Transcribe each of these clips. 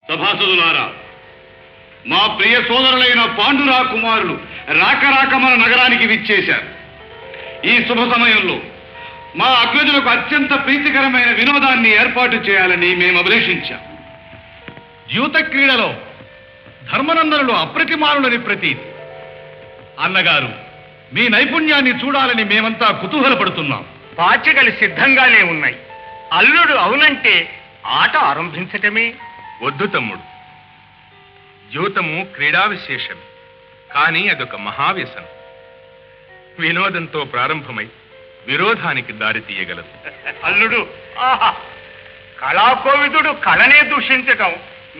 సభాసదులారా, మా ప్రియ సోదరులైన పాండురా కుమారులు రాక రాక మన నగరానికి విచ్చేశారు. ఈ శుభ సమయంలో మా అగ్రజులకు అత్యంత ప్రీతికరమైన వినోదాన్ని ఏర్పాటు చేయాలని మేము అభిలషించాం. యూత క్రీడలో ధర్మనందనులు అప్రతిమానులని ప్రతీతి. అన్నగారు, మీ నైపుణ్యాన్ని చూడాలని మేమంతా కుతూహలపడుతున్నాం. పాచికలు సిద్ధంగానే ఉన్నాయి. అల్లుడు అవునంటే ఆట ఆరంభించటమే. వద్దు తమ్ముడు, యూతము క్రీడా విశేషమే, కానీ అదొక మహావ్యసనం. వినోదంతో ప్రారంభమై విరోధానికి దారి తీయగలదు. అల్లుడు, ఆహా, కళాకోవిదుడు కళనే దూషించటం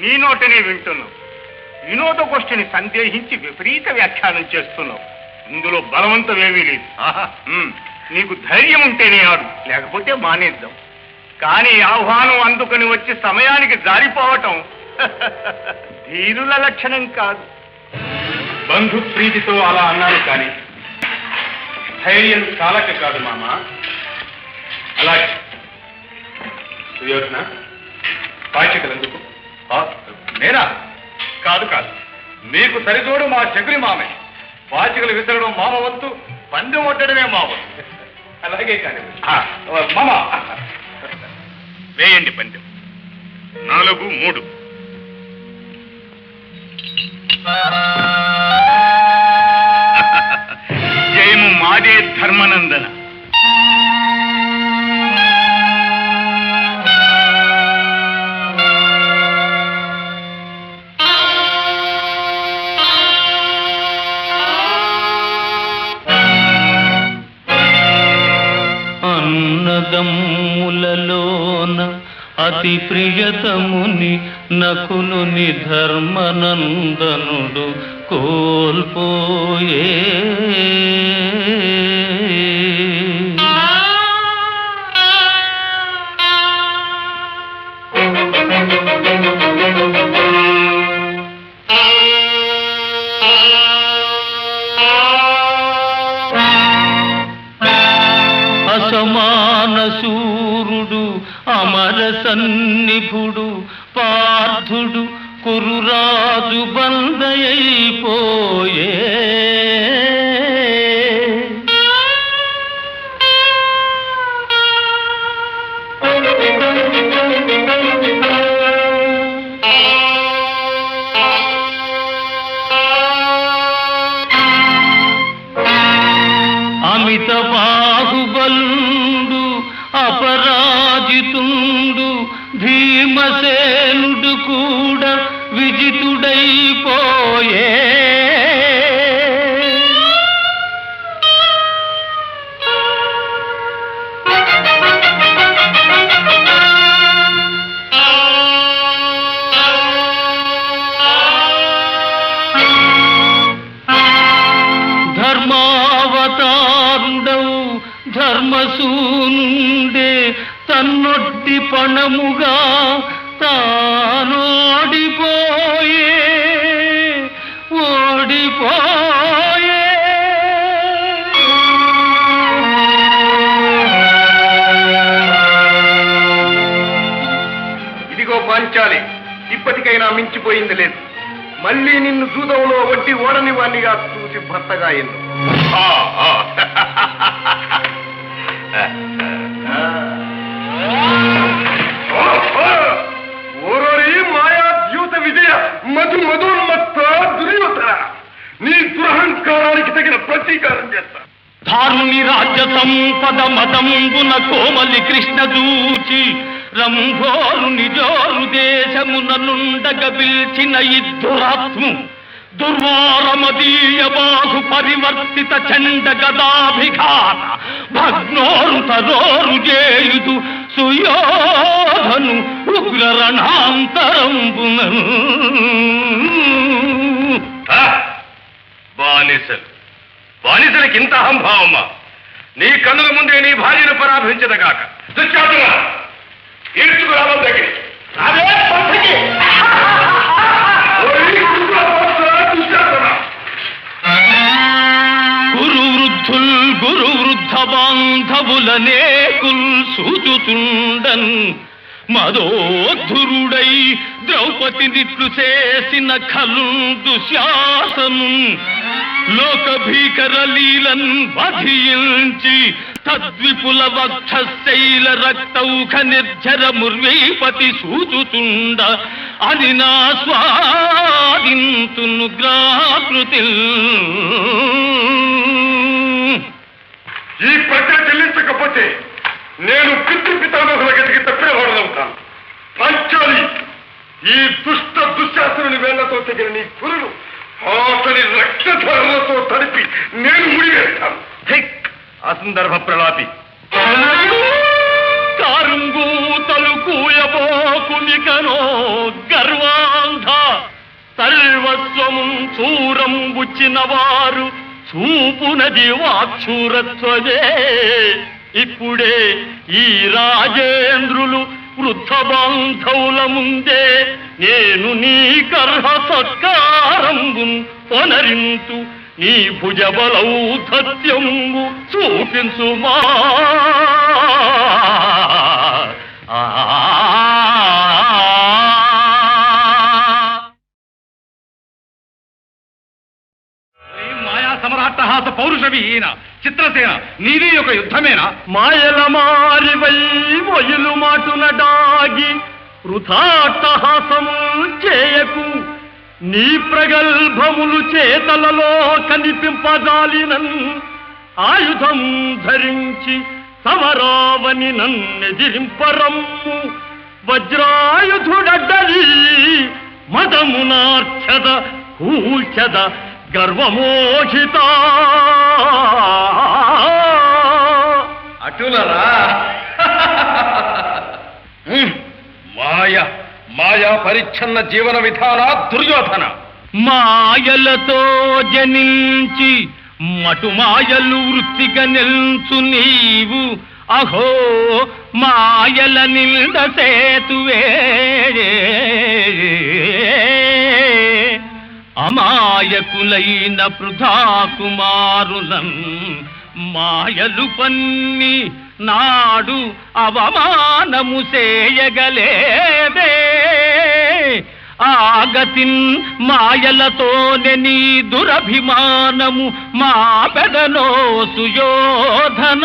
నీ నోటనే వింటున్నావు. వినోద గోష్ఠిని సందేహించి విపరీత వ్యాఖ్యానం చేస్తున్నావు. ఇందులో బలవంతమేమీ లేదు. నీకు ధైర్యం ఉంటేనే ఆడు, లేకపోతే మానేద్దాం. కానీ ఆహ్వానం అందుకొని వచ్చి సమయానికి జారిపోవటం ధీరుల లక్షణం కాదు. బంధు ప్రీతితో అలా అన్నాను, కానీ ధైర్యం చాలక కాదు మామ. అలాగే సుయోధన, పాచికలందుకు. నేనా? కాదు కాదు, మీకు సరితోడు మా శకుని మామే. పాచికలు విసరడం మామ వంతు, పందెం ఒట్టడమే మా వంతు. అలాగే కానీ మామ, వేయండి పందెం. 4-3. జయము మాదే ధర్మనందన. అన్నదమ్ములలోన అతి ప్రియతముని నకులుని ధర్మనందనుడు కోల్పోయే. అసమాన శూరుడు అమర సన్నిభుడు పార్థుడు కురురాజు బందయైపోయే. అమిత బాహుబలుండు అపరాజితుండు భీమసేనుడు కూడా విజితుడైపోయే. ధర్మావతారుడవు ధర్మసూనుండే తన్నొడ్డి పణముగా తానోడిపోయే ఓడిపోయే. ఇదిగో పాంచాలి, ఇప్పటికైనా మించిపోయింది లేదు. మళ్ళీ నిన్ను జూదంలో వడ్డీ ఓడని వాణ్ణిగా చూసి భర్తగా ఎన్ను. ఓరోరి మాయా ద్యూత విజయ మధుమధోన్మత్త దుర్యోధన, నీ దురహంకారానికి తగిన ప్రతీకారం చేస్తా. ధారుని రాజ్య సంపద మదంబున కోమలి కృష్ణ దూచి రంభోరు నిజోరు దేశముననుండగ పిల్చిన ఇద్దురాత్ము దుర్వారమదీయ బాహు పరివర్తిత చండ గదాభిఘాత భగ్నోరు తరోరు చేయుదు సుయోధను ఉగ్ర రణాంతరంబునను. బానిసలకి ఇంత అహంభావమా? నీ కన్నుల ముందే నీ భార్యను పరాభించదగాక. దుశ్శాసన, ఈడ్చుకు రావాలి దగ్గర. గురు వృద్ధుల్ గురు వృద్ధ బాంధవులనేకుల్ సూచుతుండన్ మదోద్ధురుడై ద్రౌపదినిట్లు చేసిన ఖలు దుశ్శాసను లోక భీకర లీలన్ వధించి తద్విపుల వక్షశైల రక్తౌఖ నిర్జర ముర్వీపతి సూచుతుండ అని నా స్వాదింతును గ్రాకృతి. ఈ ప్రజ చెల్లించకపోతే నేను పితృపితామహుల గతికి తప్పినవాడనవుతాను. పంచాలి, ఈ దుష్ట దుశ్శాసనుని వేళ్లతో తెగిన నీ కురులు అతని రక్తధారలతో తడిపి నేను ముడివేస్తాను. అసందర్భ ప్రలాపి. కారుంగూతలు కూయబోకునికనో గర్వాంధ సర్వస్వము చూరం బుచ్చిన వారు చూపునది వాక్షూరత్వమే. ఇప్పుడే ఈ రాజేంద్రులు వృద్ధ బాంధవుల ముందే నేను నీ గర్భ సత్కారంబు పొనరింతు నీ భుజబలౌధత్యంబు చూపించుమా. మాయా సమరాట్టహాస పౌరుషవిహీన చిత్రసేన, నీది ఒక యుద్ధమేనా? మాయల మారివై మొయిలు మాటున డాగి వృథాట్టహాసము చేయకు. నీ ప్రగల్భములు చేతలలో కనిపింపజాలినన్ ఆయుధం ధరించి సమరావని నన్నెదిరింపరమ్ము. వజ్రాయుధుడడ్డలి మదమునార్చద కూల్చద గర్వమోహిత. అటులరా మాయా పరిచ్ఛన్న జీవన విధాన దుర్యోధన. మాయలతో జనించి మటుమాయలు వృత్తిగా నిల్చు నీవు అహో మాయల నింద సేతువే. అమాయకులైన పృథా కుమారులం మాయలు పన్ని నాడు అవమానము చేయగలేదే. ఆగతిన్ మాయలతోనే నీ దురభిమానము మా పెదనో సుయోధన.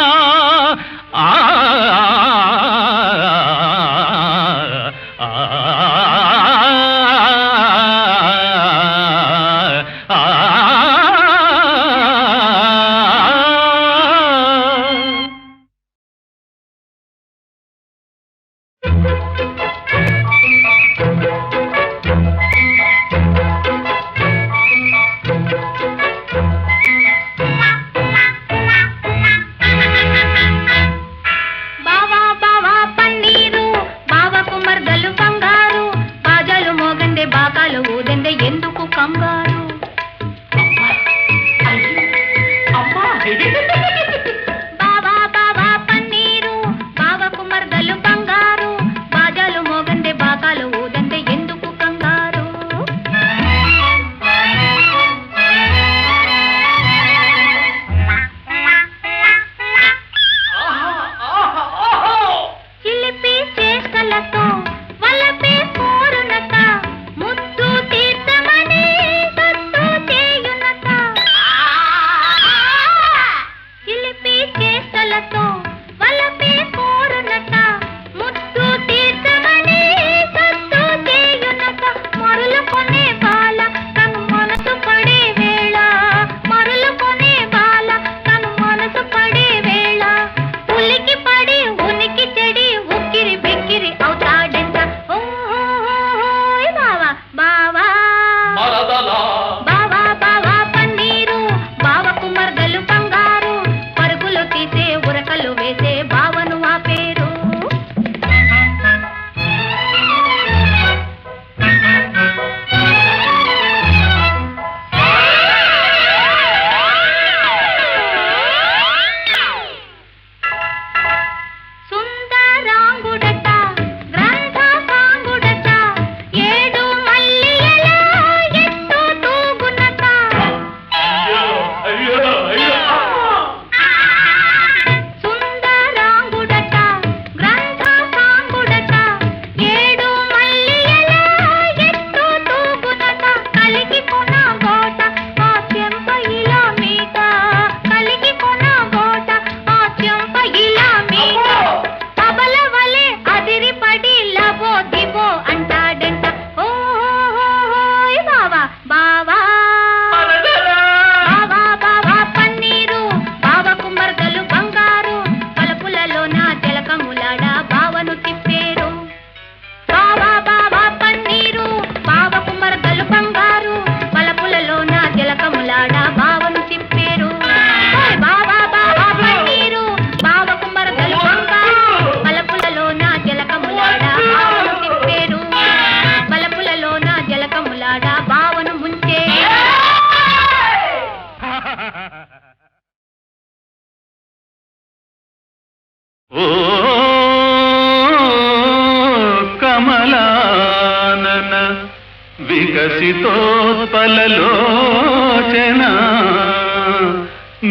రసితోత్పలలోచన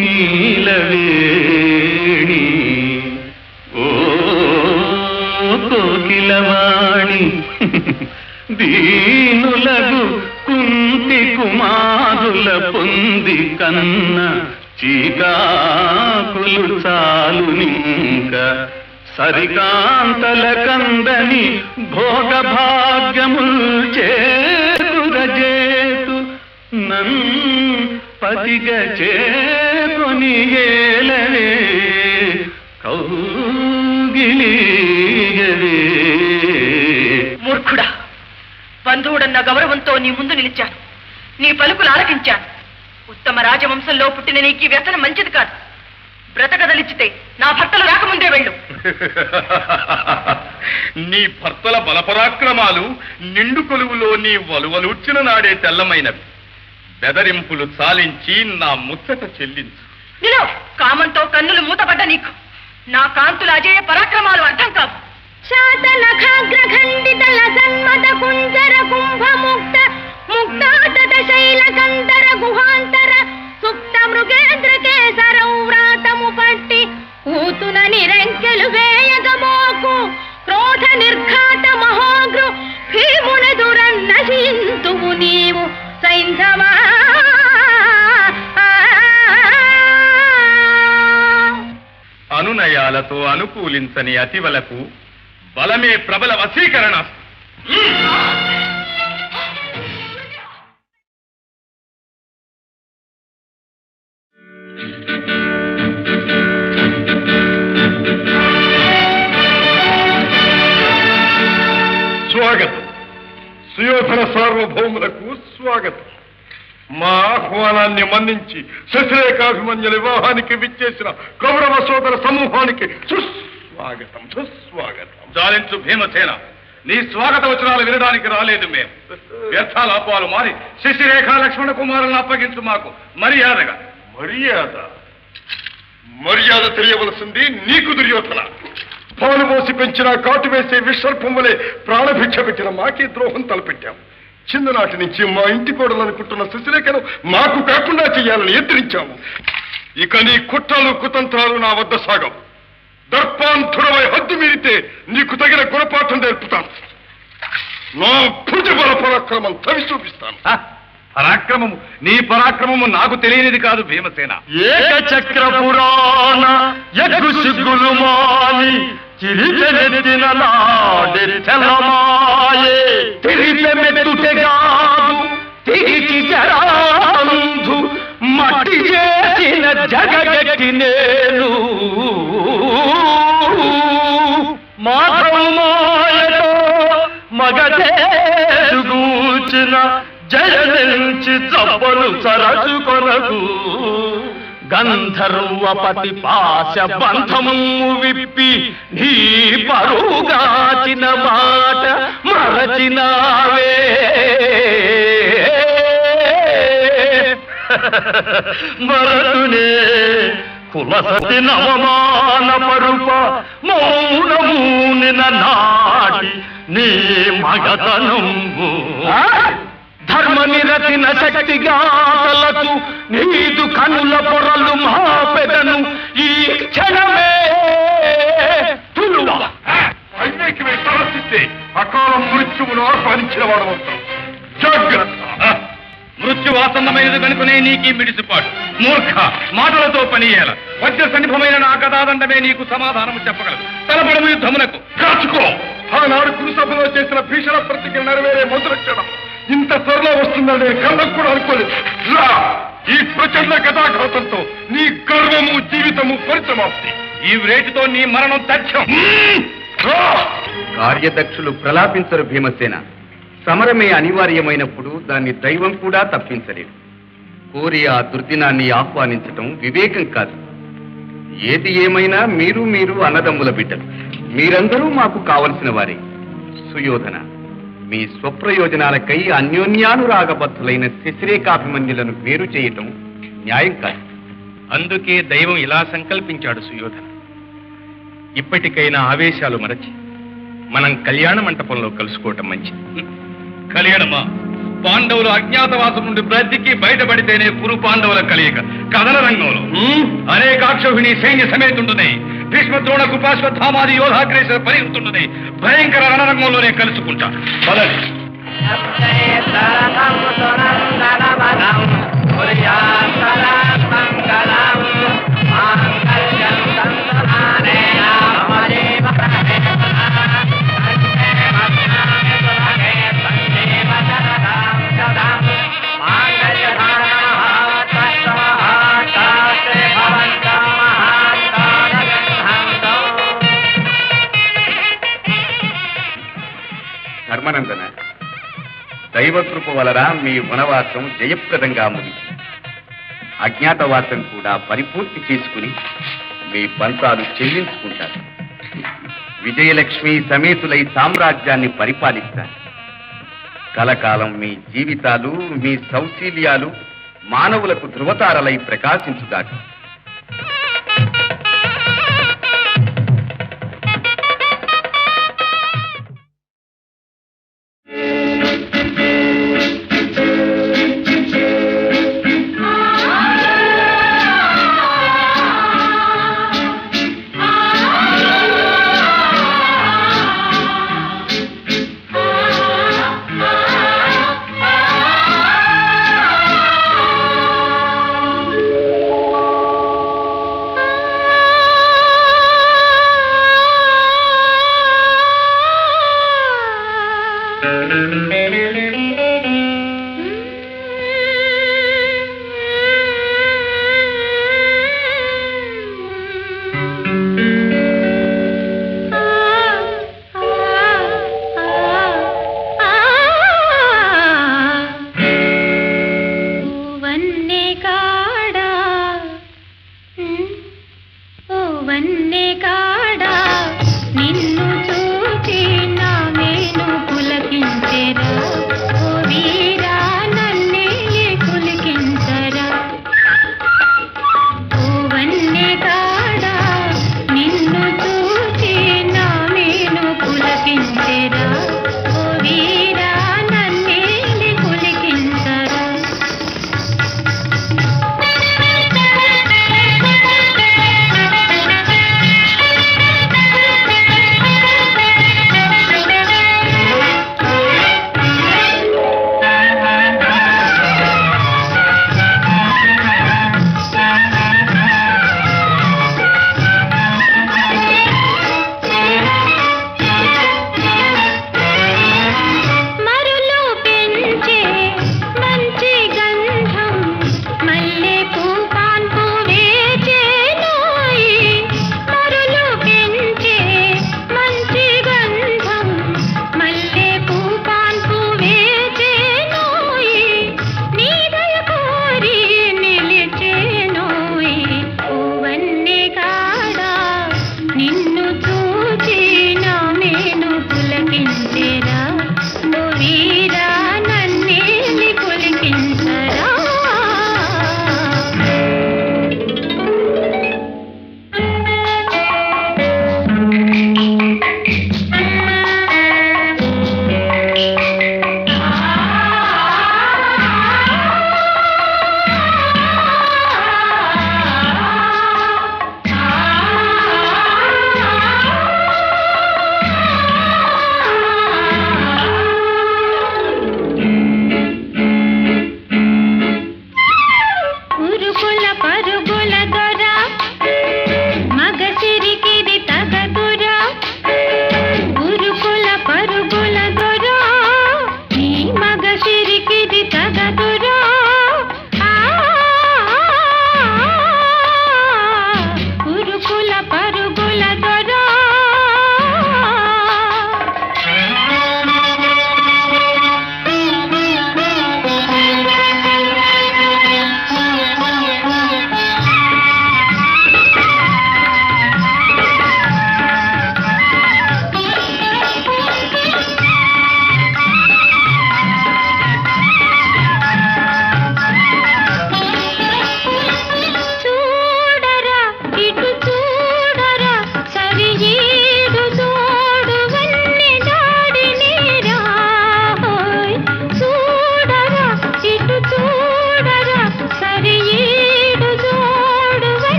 నీలవేణి ఓ కోకిలవాణి దీనులగు కుంతి కుమారుల పొంది కన్న చీకాకులు చాలునింక సరికాంతల కందని భోగ భాగ్యముల్ చేతురజేతు నన్ పతిగ చేకొని ఏలవే కౌగిలియవే. మూర్ఖుడా, బంధువుడన్న గౌరవంతో నీ ముందు నిలిచాను. నీ పలుకులు ఆలకించాను. ఉత్తమ రాజవంశంలో పుట్టిన నీకు వ్యసనం మంచిది కాదు. బ్రతకదలిచితే నా భర్తలు రాకముందే వెళ్ళు. నీ భర్తల బలపరాక్రమాలు నిండు కొలువులో నీ వలువలూర్చిన నాడే తెల్లమైనవి. బెదరింపులు చాలించి నా ముచ్చట చెల్లించు. నిలో కామంతో కన్నులు మూతపడ్డ నీకు నా కాంతుల అజేయ పరాక్రమాలు అర్థం కావు. శాతనఖాగ్రఖండితల సన్మత కుంజర కుంభముక్త ముక్తాతట శైలకంతర గుహాంతర సుప్త మృగేంద్ర కేసరౌ వ్రాతము పట్టి కూతున నిరంకెలు వేయగమోకు క్రోధ నిర్ఘాత మహోగ్రు భీమునెదురన్న చింతువు నీవు సైంధవా. అనునయాలతో అనుకూలించని అతివలకు బలమే ప్రబల వశీకరణ. స్వాగతం. సుయోధన సార్వభౌములకు స్వాగతం. మా ఆహ్వానాన్ని మన్నించి శశిరేఖాభిమన్యుల వివాహానికి విచ్చేసిన కౌరవ సోదర సమూహానికి సుస్వాగతం సుస్వాగతం. జాలించు భీమసేన, నీ స్వాగత వచనాలు వినడానికి రాలేదు మేము. వ్యర్థాలాపాలు మారి శశిరేఖ లక్ష్మణ కుమారులను అప్పగించు మాకు మర్యాదగా. మర్యాద మర్యాద తెలియవలసింది నీకు దుర్యోధన. పాలు పోసి పెంచిన కాటు వేసే విసర్పం వలె ప్రాణభిక్ష పెట్టిన మాకే ద్రోహం తలపెట్టాం. చిన్ననాటి నుంచి మా ఇంటి కోడలనుకుంటున్న శశిరేఖను మాకు కాకుండా చెయ్యాలని ఎత్తిరించాము. ఇక నీ కుట్రలు కుతంత్రాలు నా వద్ద సాగం. దర్పాంధురమై హద్దు మీరితే నీకు తగిన గుణపాఠం నేర్పుతాను. నా భుజబల పరాక్రమం తవి చూపిస్తాను. పరాక్రమము, నీ పరాక్రమము నాకు తెలియనిది కాదు భీమసేన. ఏకచక్ర పురాణ యగ్గు సిగ్గులు మాని చిరిచెనెత్తిన నాడె తెల్లమాయే తిరిచె మెట్టుటెగాదు తిరిచి జరాంధు మట్టి చేసిన జగగట్టి నేను మాధవమాయతో మగదేశుగూచిన జయనించి చప్పలు సరసు కొరకు గంధర్వపతి పాశ బంధము విప్పి నీ పరుగాచిన మాట మరచినావే. మరతునే కులసతి నవమాన పరుప మౌనమూనిన నాటి నీ మగతనము ధర్మ నిరతిన శక్తిగాతలకు నీదు కనుల పొరలు మా పెదను ఈ క్షణమే తులువా. అన్నిటికీ తలసిస్తే అకాల మృత్యువును ఆహ్వానించిన వాడవుతాం. జాగ్రత్త. మృత్యువాసన్నమైనది కనుకనే నీకీ మిడిసిపాటు. మూర్ఖ, మాటలతో పనియేల. వజ్ర సన్నిభమైన నా కథాదండమే నీకు సమాధానము చెప్పగలదు. తలపడము యుద్ధమునకు. కాచుకో. ఆనాడు కురుసభలో చేసిన భీషణ ప్రతిజ్ఞ నెరవేరే మొదలు క్షణం ఇంత త్వరలో వస్తుందని నేను కళ్ళకు కూడా అనుకోలేదు. రా, ఈ ప్రచండ కథాఘాతంతో నీ గర్వము జీవితము పరిసమాప్తి. ఈ రేటుతో నీ మరణం తథ్యం. కార్యదక్షులు ప్రలాపించరు భీమసేన. సమరమే అనివార్యమైనప్పుడు దాన్ని దైవం కూడా తప్పించలేదు. కోరి ఆ దుర్దినాన్ని ఆహ్వానించటం వివేకం కాదు. ఏది ఏమైనా మీరు అన్నదమ్ముల బిడ్డలు. మీరందరూ మాకు కావలసిన వారే. సుయోధన, మీ స్వప్రయోజనాలకై అన్యోన్యానురాగబద్ధులైన శశిరేఖాభిమన్యులను వేరు చేయటం న్యాయం కాదు. అందుకే దైవం ఇలా సంకల్పించాడు సుయోధన. ఇప్పటికైనా ఆవేశాలు మరచి మనం కళ్యాణ మంటపంలో కలుసుకోవటం మంచిది. కళ్యాణమా, పాండవులు అజ్ఞాతవాసం నుండి బ్రతికి బయటపడితేనే కురు పాండవుల కలయిక కథన రంగంలో అనేకాక్షోహిణి సైన్య సమేతుంటున్నాయి. భీష్మ ద్రోణ కృపాశ్వత్థామాది యోధాగ్రేసర పరిగుతుంటున్నాయి. భయంకర రణరంగంలోనే కలుసుకుంటా. పదండి. ధర్మనందన, దైవకృప వలన మీ వనవాసం జయప్రదంగా ముగిసి అజ్ఞాతవాసం కూడా పరిపూర్తి చేసుకుని మీ పంతాలు చెల్లించుకుంటారు. విజయలక్ష్మి సమేతులై సామ్రాజ్యాన్ని పరిపాలిస్తారు. కలకాలం మీ జీవితాలు, మీ సౌశీల్యాలు మానవులకు ధృవతారలై ప్రకాశించుగాక.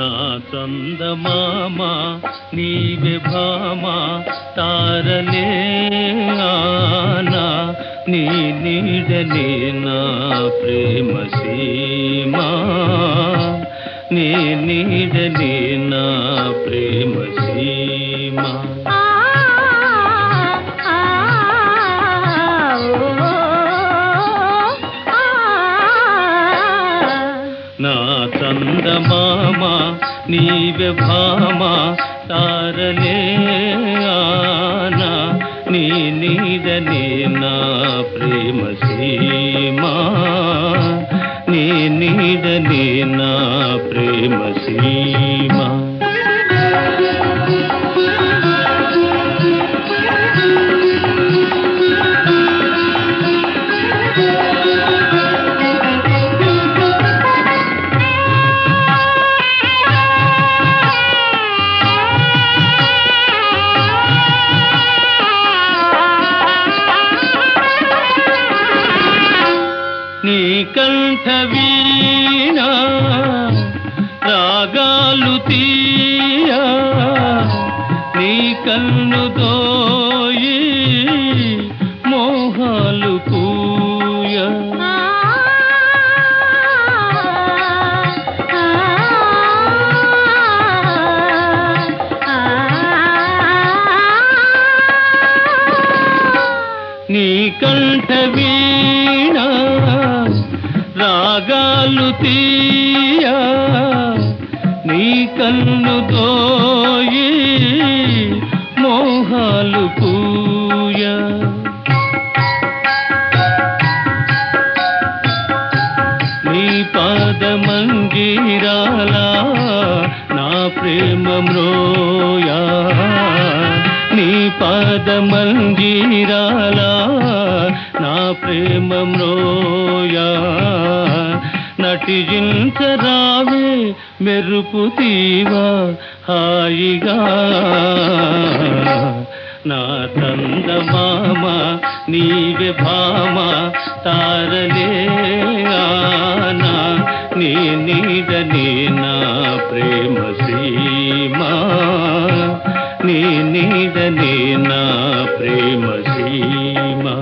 నా చందమామ నీవే భామ తారలే ఆనా నీ నీడనే నా ప్రేమ సీమా నీ నీడనే నా ప్రేమ సీమా నా చందమామ నీవే భామ తారలే ఆనా నీ నీడనే నా ప్రేమ సీమా నీ నీడనే నా ప్రేమ సీమా నీ కంఠ వీణా రాగాలు తీయా నీ కన్ను దోయి మోహాలు పూయా నీ కంఠ వీణా రాగాలు తీయా నీ కన్ను దోయి మోహాలు పూయా నీ పాదమంజీరాలా నా ప్రేమ మ్రోయా నీ పాదమంజీరాలా నా ప్రేమ మ్రోయా నటించరావే మెరుపు తీవా హాయిగా నా చందమామ నీవే భామ తారలే ఆనా నీ నీడనే నా ప్రేమ సీమా నీ నీడనే నా ప్రేమ సీమా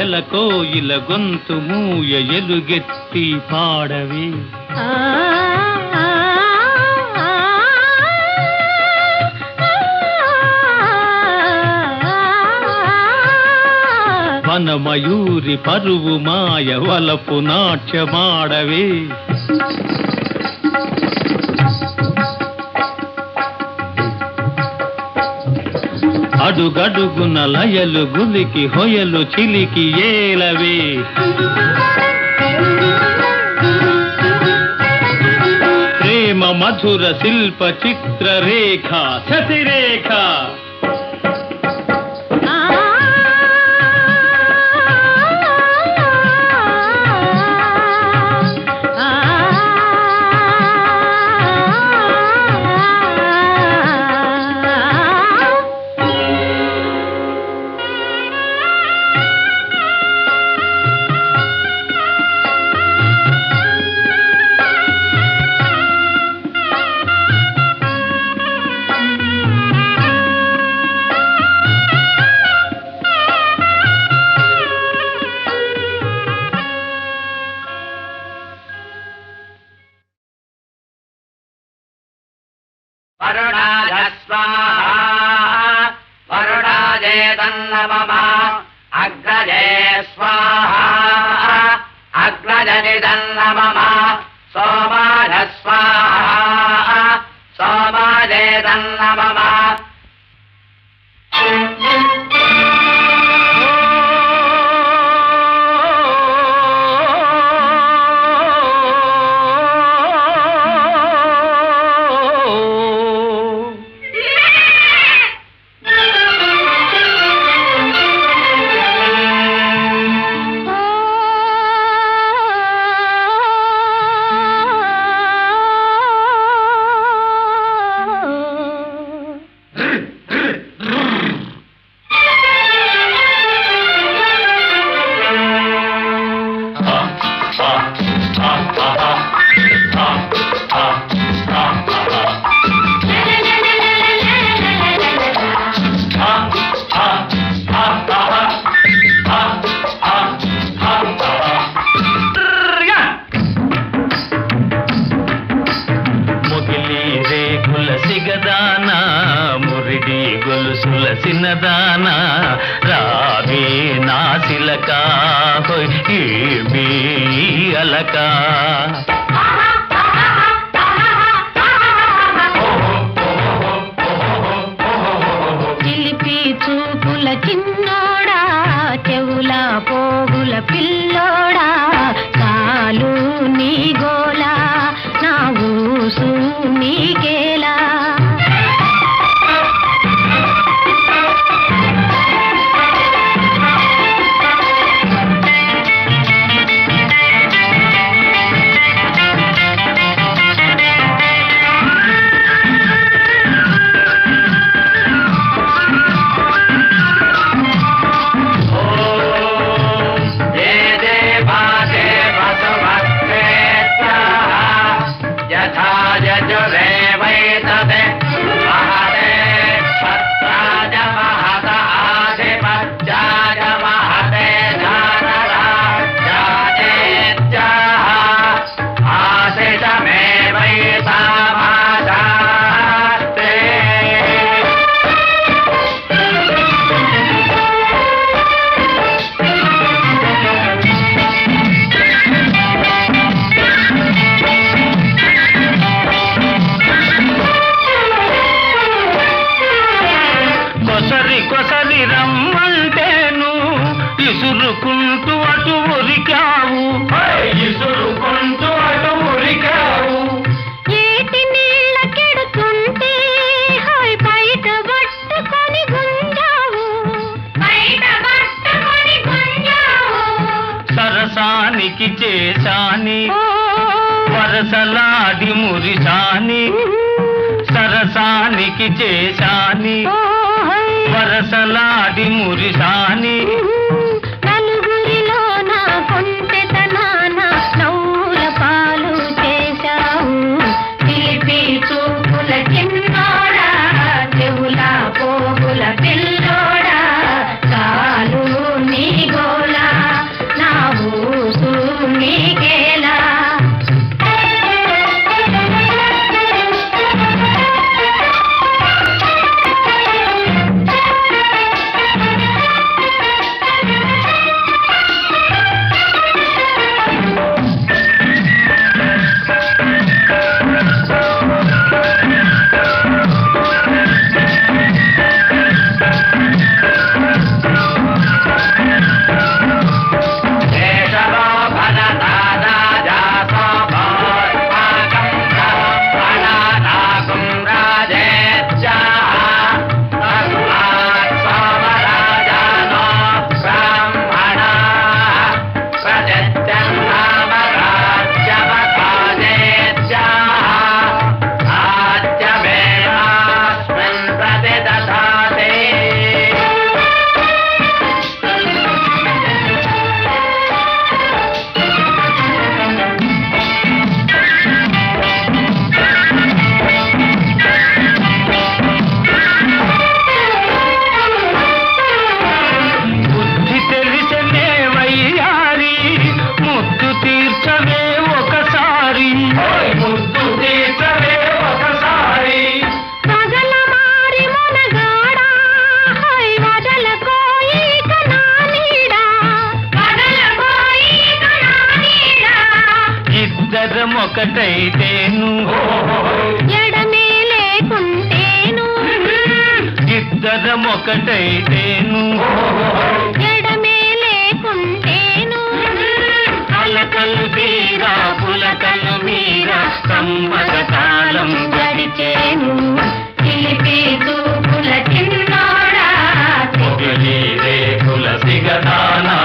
ఎలకోయిల గొంతు మూయ ఎలుగెత్తి పాడవి వనమయూరి పరువు మాయ వలపు నాట్యమాడవే అడుగడుగున లయలు గులికి హొయలు చిలికి ఏలవే ప్రేమ మధుర శిల్ప చిత్ర రేఖ శశిరేఖ वरुणाजेतन्नमः अग्रजे स्वाहा अग्रजनिदन्नमः सोमाय स्वाहा सोमाजेतन्नमः సులసిన దానా రావే నా శిలక హోయ్ ఏమీ అలక చిలిపి చూపుల చిన్నోడా చెవుల పోగుల పిల్లోడా కాలు నీ గోలా నా ఊసు నీకేలా ఇసురుకుంటూ అటు ఉరికావు ఏటి నీళ్ళ కెడుతుంటే హాయ్ బయట పట్టుకొని గుంజావు సరసానికి చేశాని వరసలాడి మురిశాని సరసానికి చేశాని వరసలాడి మురిశాని నలుగురిలో నా కొంటెతనాన నవ్వుల పాలు చేశావు చిలిపి చూపుల చిన్నోడా చెవుల పోగుల పిల్లోడా కాలు నీ గోలా నా ఊసు నీకేలా ఒకటైతేను ఎడమే లేకుంటేను ఇద్దరం ఒకటైతేను ఎడమే లేకుంటేను అలకలు తీరా పులకలు మీరా సమ్మత కాలం గడిచేను చిలిపి చూపుల చిన్నోడా పొగిలి రేకుల సిగదానా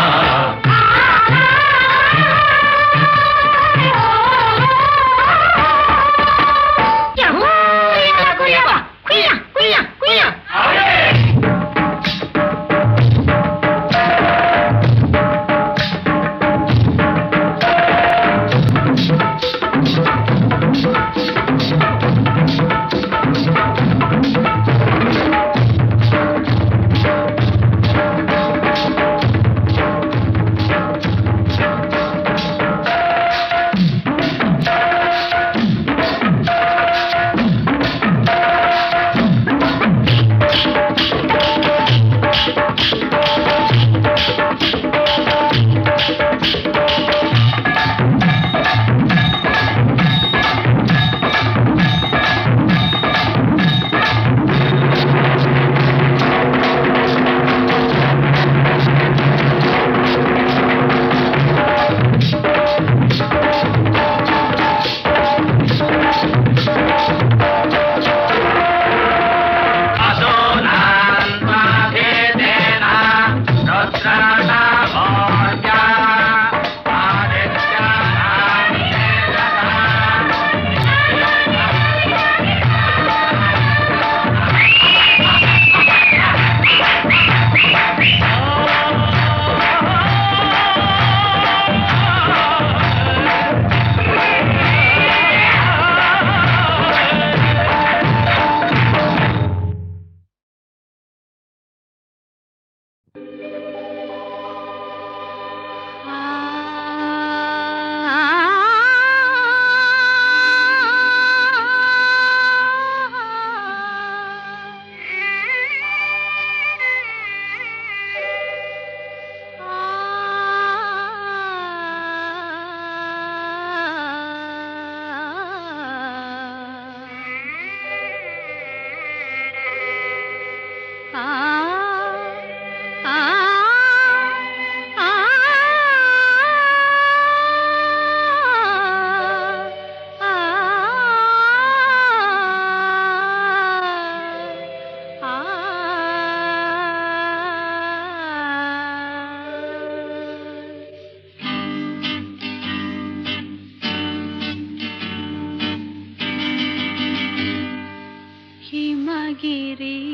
హిమగిరి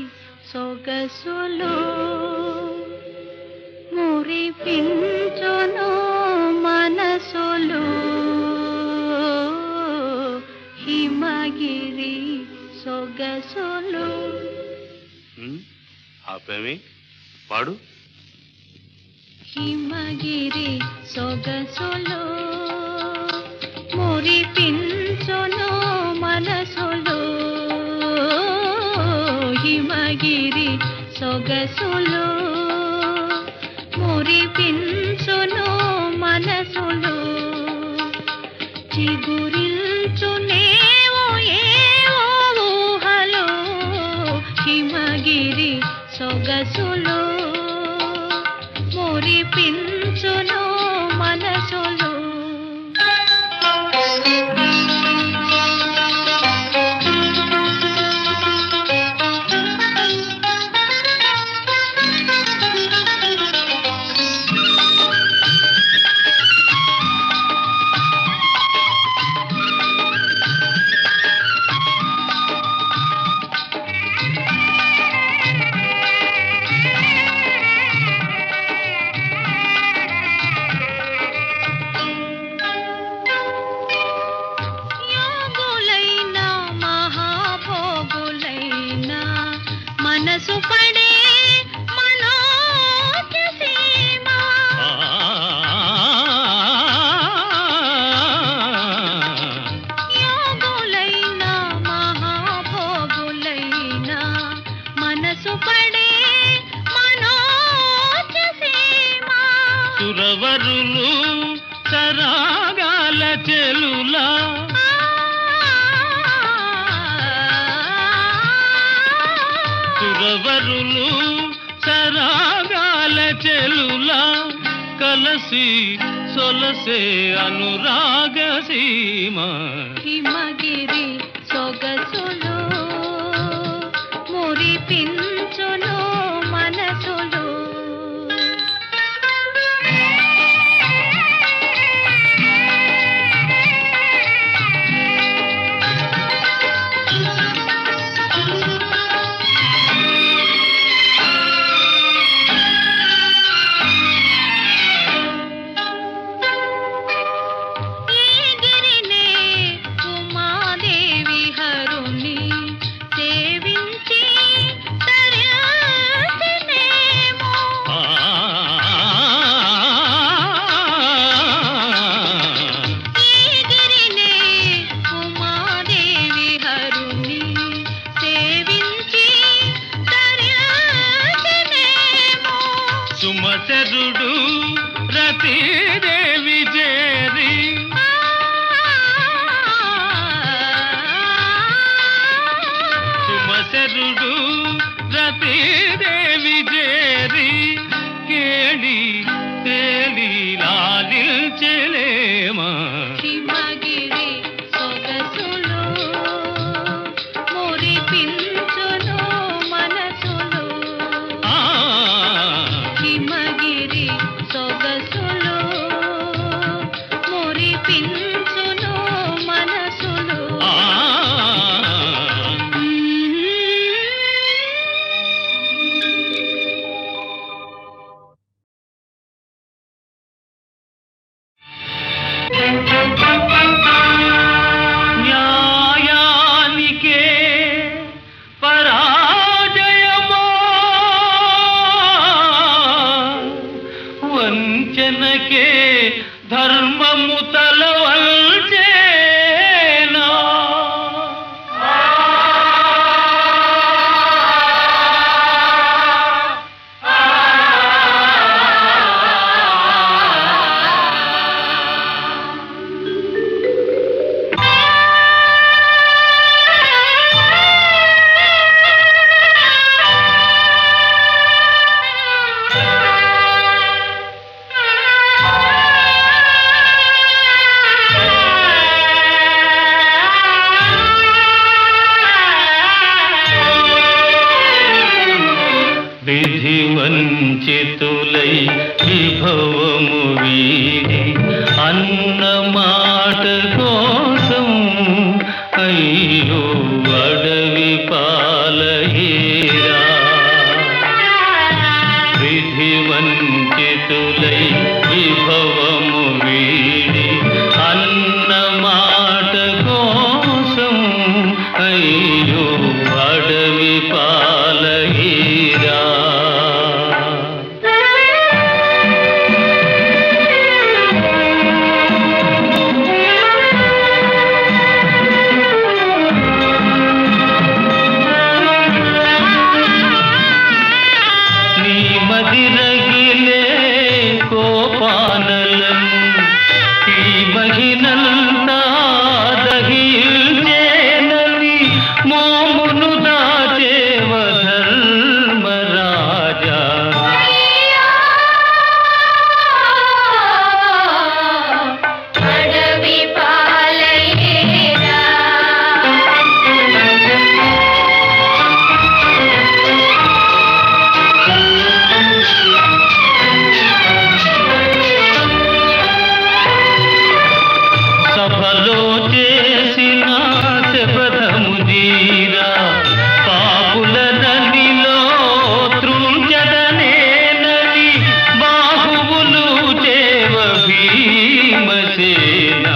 సొగసులో మురిపించును మనసులో హిమగిరి సొగసులో. ఆపేమి పాడు. హిమగిరి సొగసులో మురిపించును మనసులో హిమగిరి సొగసులో మురిపించును మనసులో చిగురించునేవో ఏవో ఊహలో హిమగిరి సొగసులో మురిపించును మనసులో. మనసు పడే మనోజ్ఞసీమ యోగులైన మహాభోగులైన మనసు పడే మనోజ్ఞసీమ సురవరులు సరాగాల చెలులా సురవరులు సరాగాల చెలులా కలసి సొలసే అనురాగ సీమ హిమగిరి సొగసులో మురిపించును మనసులో. సుమచరుడు రతీదేవి చేరి సుమచరుడు రతీదేవి చేరి కేళి తేలి లాలించలేమా హిమగిరి సొగసులో మురిపించును మనసులో హిమగిరి సొగసులో మురిపించును మనసులో. న్యాయానికే పరాజయమో వంచనకే ధర్మము తలవల్చేనా విధి వంచితులై విభవము వీడి అన్న మాట కోసం అయ్యో అడవి పాలయే విధి వంచితులై విభవము వీడి అన్న మాట కోసం అయ్యో అడవి పాలహీరా. మదిరగిలే కోపానలను ఈ మహిళల్లా దహిల్చేనని మోమును దాచేవ ధర్మరాజా. అడవి పాలయ్యేరా. సభలో చేసిన శపథము జీరా పాపుల నదిలో త్రుంచదనేనని బాహువులు చేవ భీమసేన.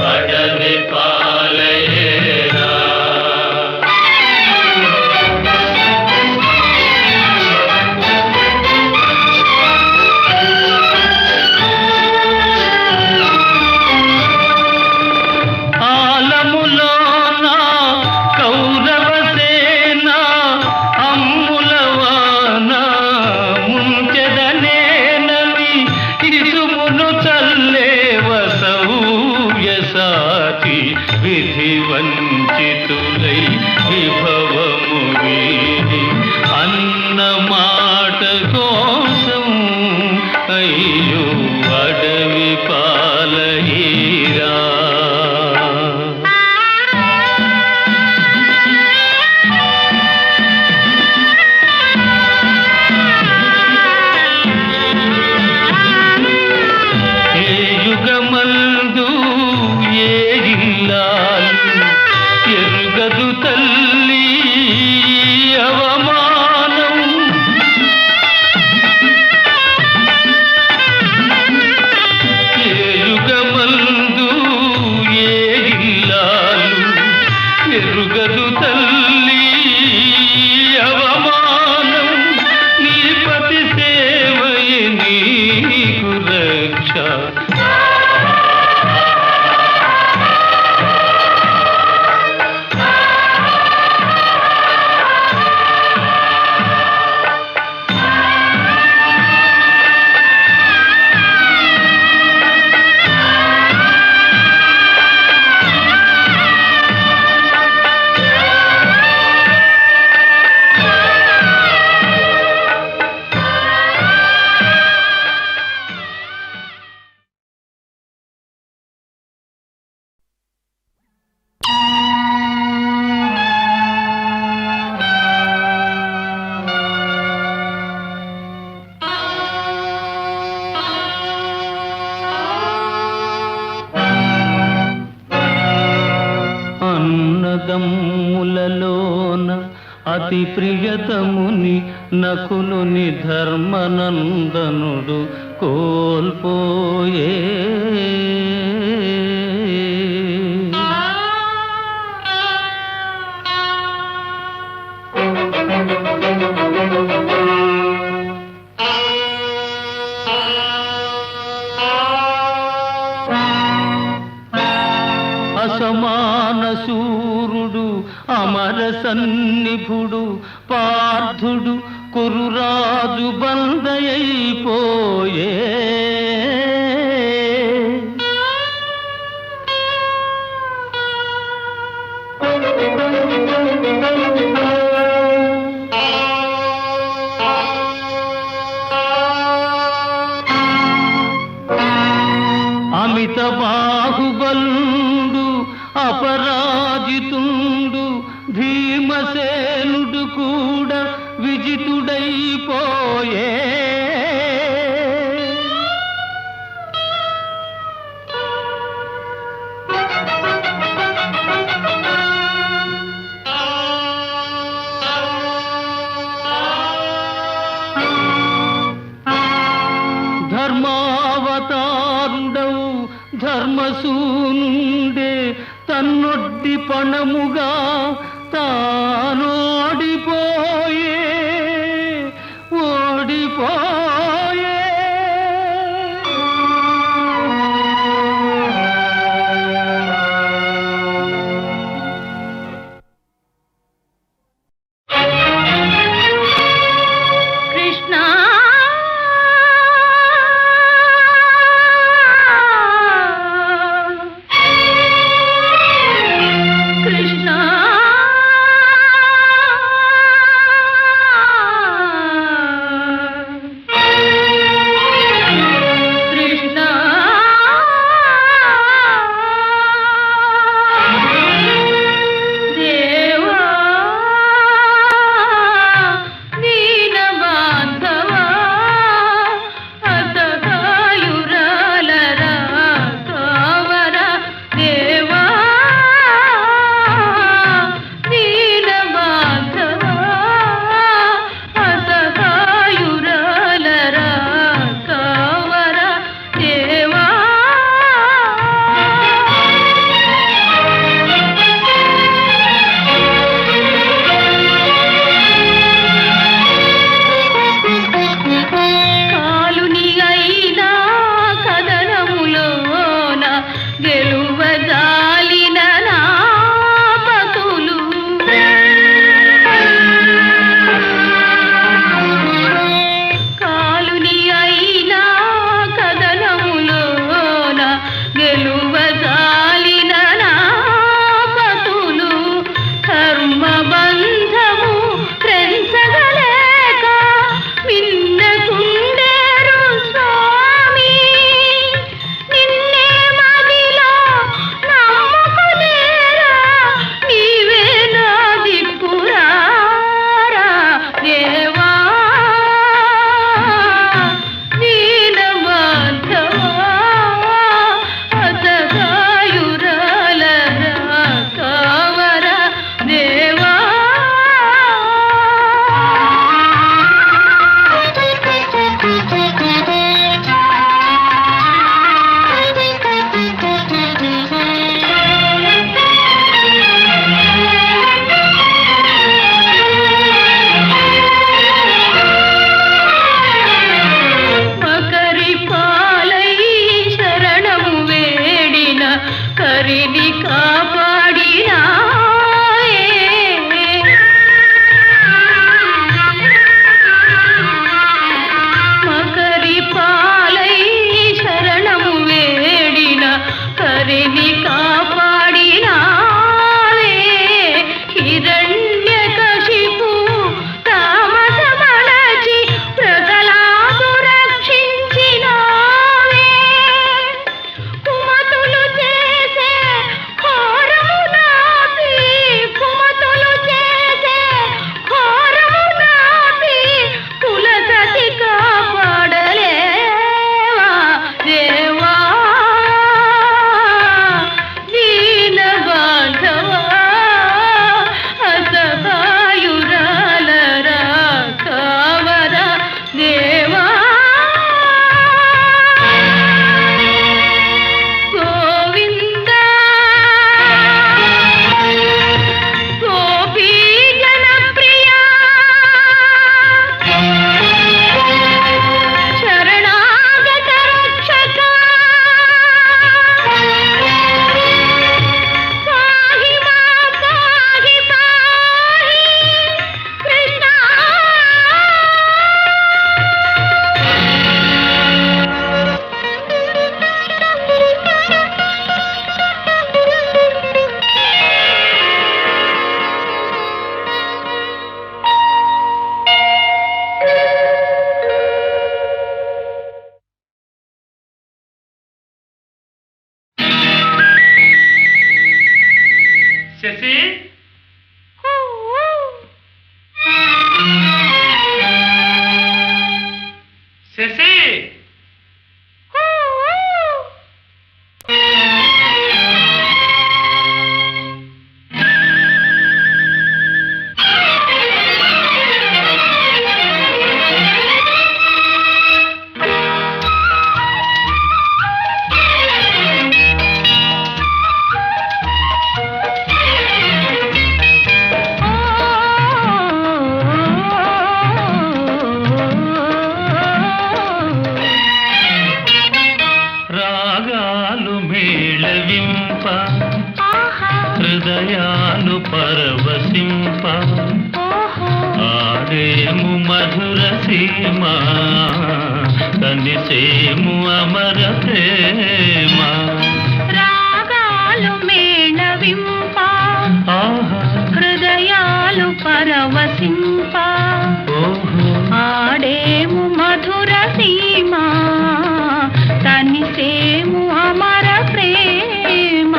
అడవి పాలయ్యేరా. ఆలములోన కౌరవసేన అమ్ములవాన ముంచెదనేనని ఇసుమును చల్లేవ సౌర్యసాచి విధి వంచితులై విభవము వీడి అన్న మాట కోసం అయ్యో అడవి పాలహీరా. ఏ యుగమందు ఏ ఇల్లాలు ఎరుగదు తల్లి అవమానం. ఏ యుగమందు ఏ ఇల్లాలు ఎరుగదు తల్లి అవమానం. నీ పతి సేవయే నీకు రక్ష. అన్నదమ్ములలోన అతి ప్రియతముని నకులుని ధర్మనందనుడు కోల్పోయే. అసమాన శూరుడు అమర సన్నిభుడు పార్థుడు కురురాజు బందయైపోయే. అమిత బాహుబలుడు అపరాజితుండు భీమసేనుడు కూడా విజితుడైపోయే. నొడ్డి పణముగా తానోడిపోయే ఓడిపోయే హృదయాలు పరవశింప ఆడేము మధుర సీమ కనిసేము అమర ప్రేమ రాగాలు మేళవింప హృదయాలు పరవశింప ఆడేము మధుర సీమ తనిసేము అమర ప్రేమ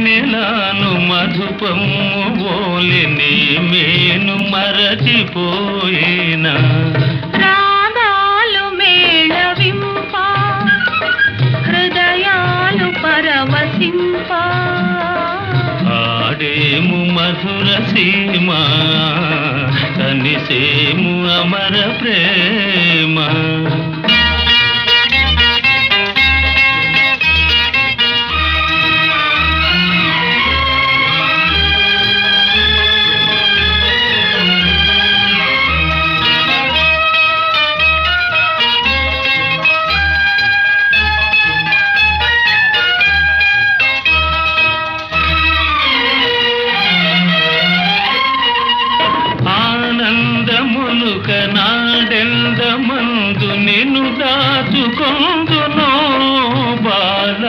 నెలను మధుపము ఓలిని మేను మరచిపోయినా రాగాలు మేళవింప హృదయాలు పరవశింప ఆడేము మధుర సీమ కనిసేము అమర ప్రేమ ఆనందములుక నాడెందమందు నిన్ను దాచుకొందునో బాల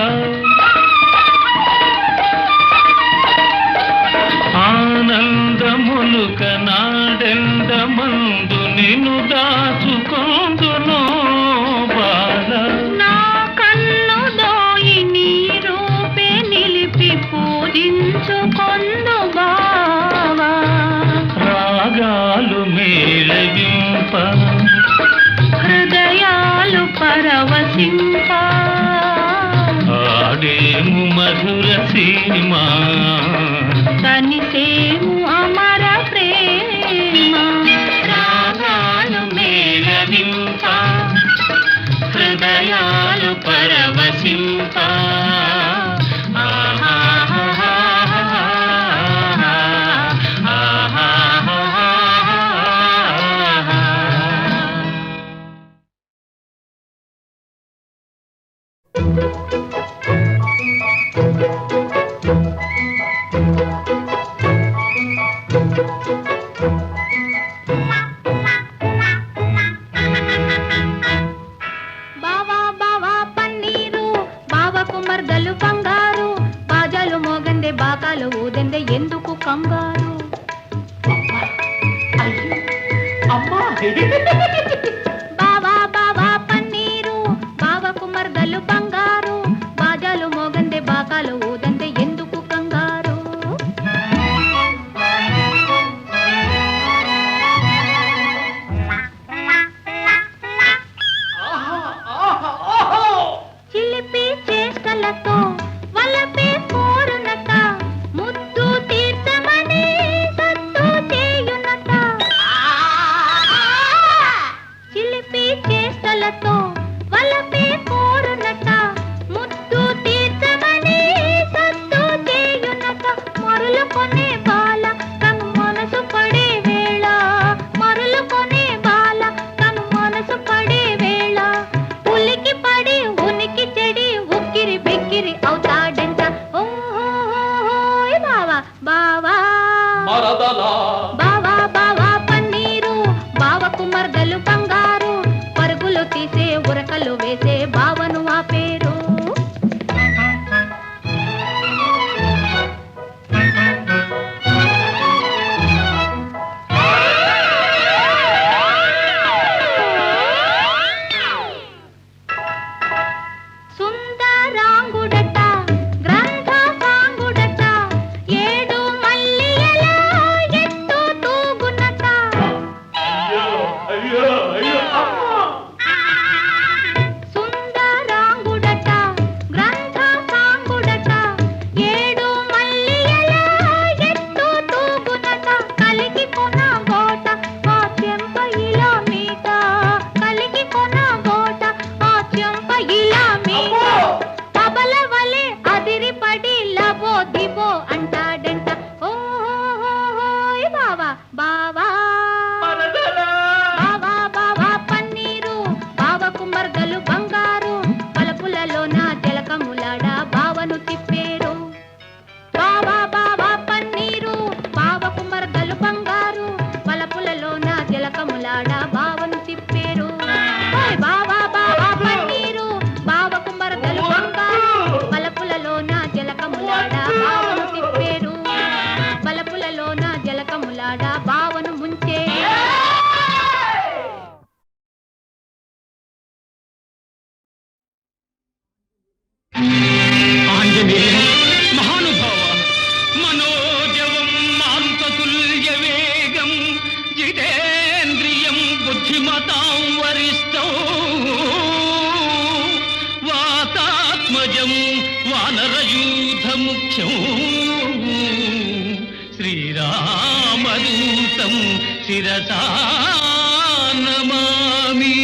ఆనందములుక నాడెందమందు నిన్ను దాచుకొందునో బాల నా కన్ను దోయి నీ రూపే నిలిపి పూజించుకొందు బావా రాగాలు మేళవింప హృదయాలు పరవశింప ఆడేము మధుర సీమ తనిసేము అమర ప్రేమ రాగాలు మేళవింప హృదయాలు పరవశింప బావా బావా పన్నీరు బావకు మర్దలు బంగారు బాజాలు మోగందే బాకాలు ఊదందే ఎందుకు కంగారు బావా బావా పన్నీరు బావకు మర్దలు బంగారు బాజాలు మోగందే బాకాలు ఊదందే ఎందుకు కంగారు చిలిపి చేష్టలతో వలపే కోరునట ముద్దు తీర్చమని సత్తు చేయునట చిలిపి చేష్టలతో వలపే కోరునట ముద్దు తీర్చమని సత్తు చేయునట మరులు కొనే బాల తను మనసు పడే వేళ మరులు కొనే బాల తను మనసు పడే వేళ ఉలికి పడి ఉనికి చెడి ఉక్కిరి బిక్కిరి అవుతాడంట ఓహోయ్ బావా బావా బావా బావా పన్నీరు బావకు మర్దలు బంగారు పరుగులు తీసే ఉరకలు వేసే బావను ఆ పేరు సుందరాంగుడట గ్రా జలకములాడ బావను తిప్పేరు బలపులలోన జలకములాడ బావను ముంచే ఆంజనేయ మహానుభావ మనోజవం మాంతతుల్య వేగం జితేంద్రియం బుద్ధిమతాం వరిష్టం వాతాత్మజం వానరయూథ ముఖ్యం శ్రీరామదూతం శిరసా నమామి.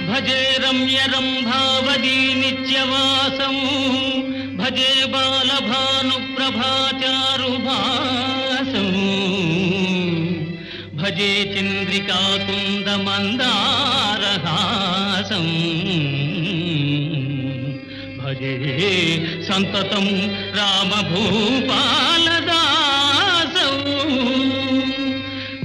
భజే రమ్యరంభావదీ నిత్యవాసం భజే బాలభానుప్రభాచారుభాసం భజే చంద్రికాకుందమందారహాసం భజే సంతతం రామభూపాలదాసం.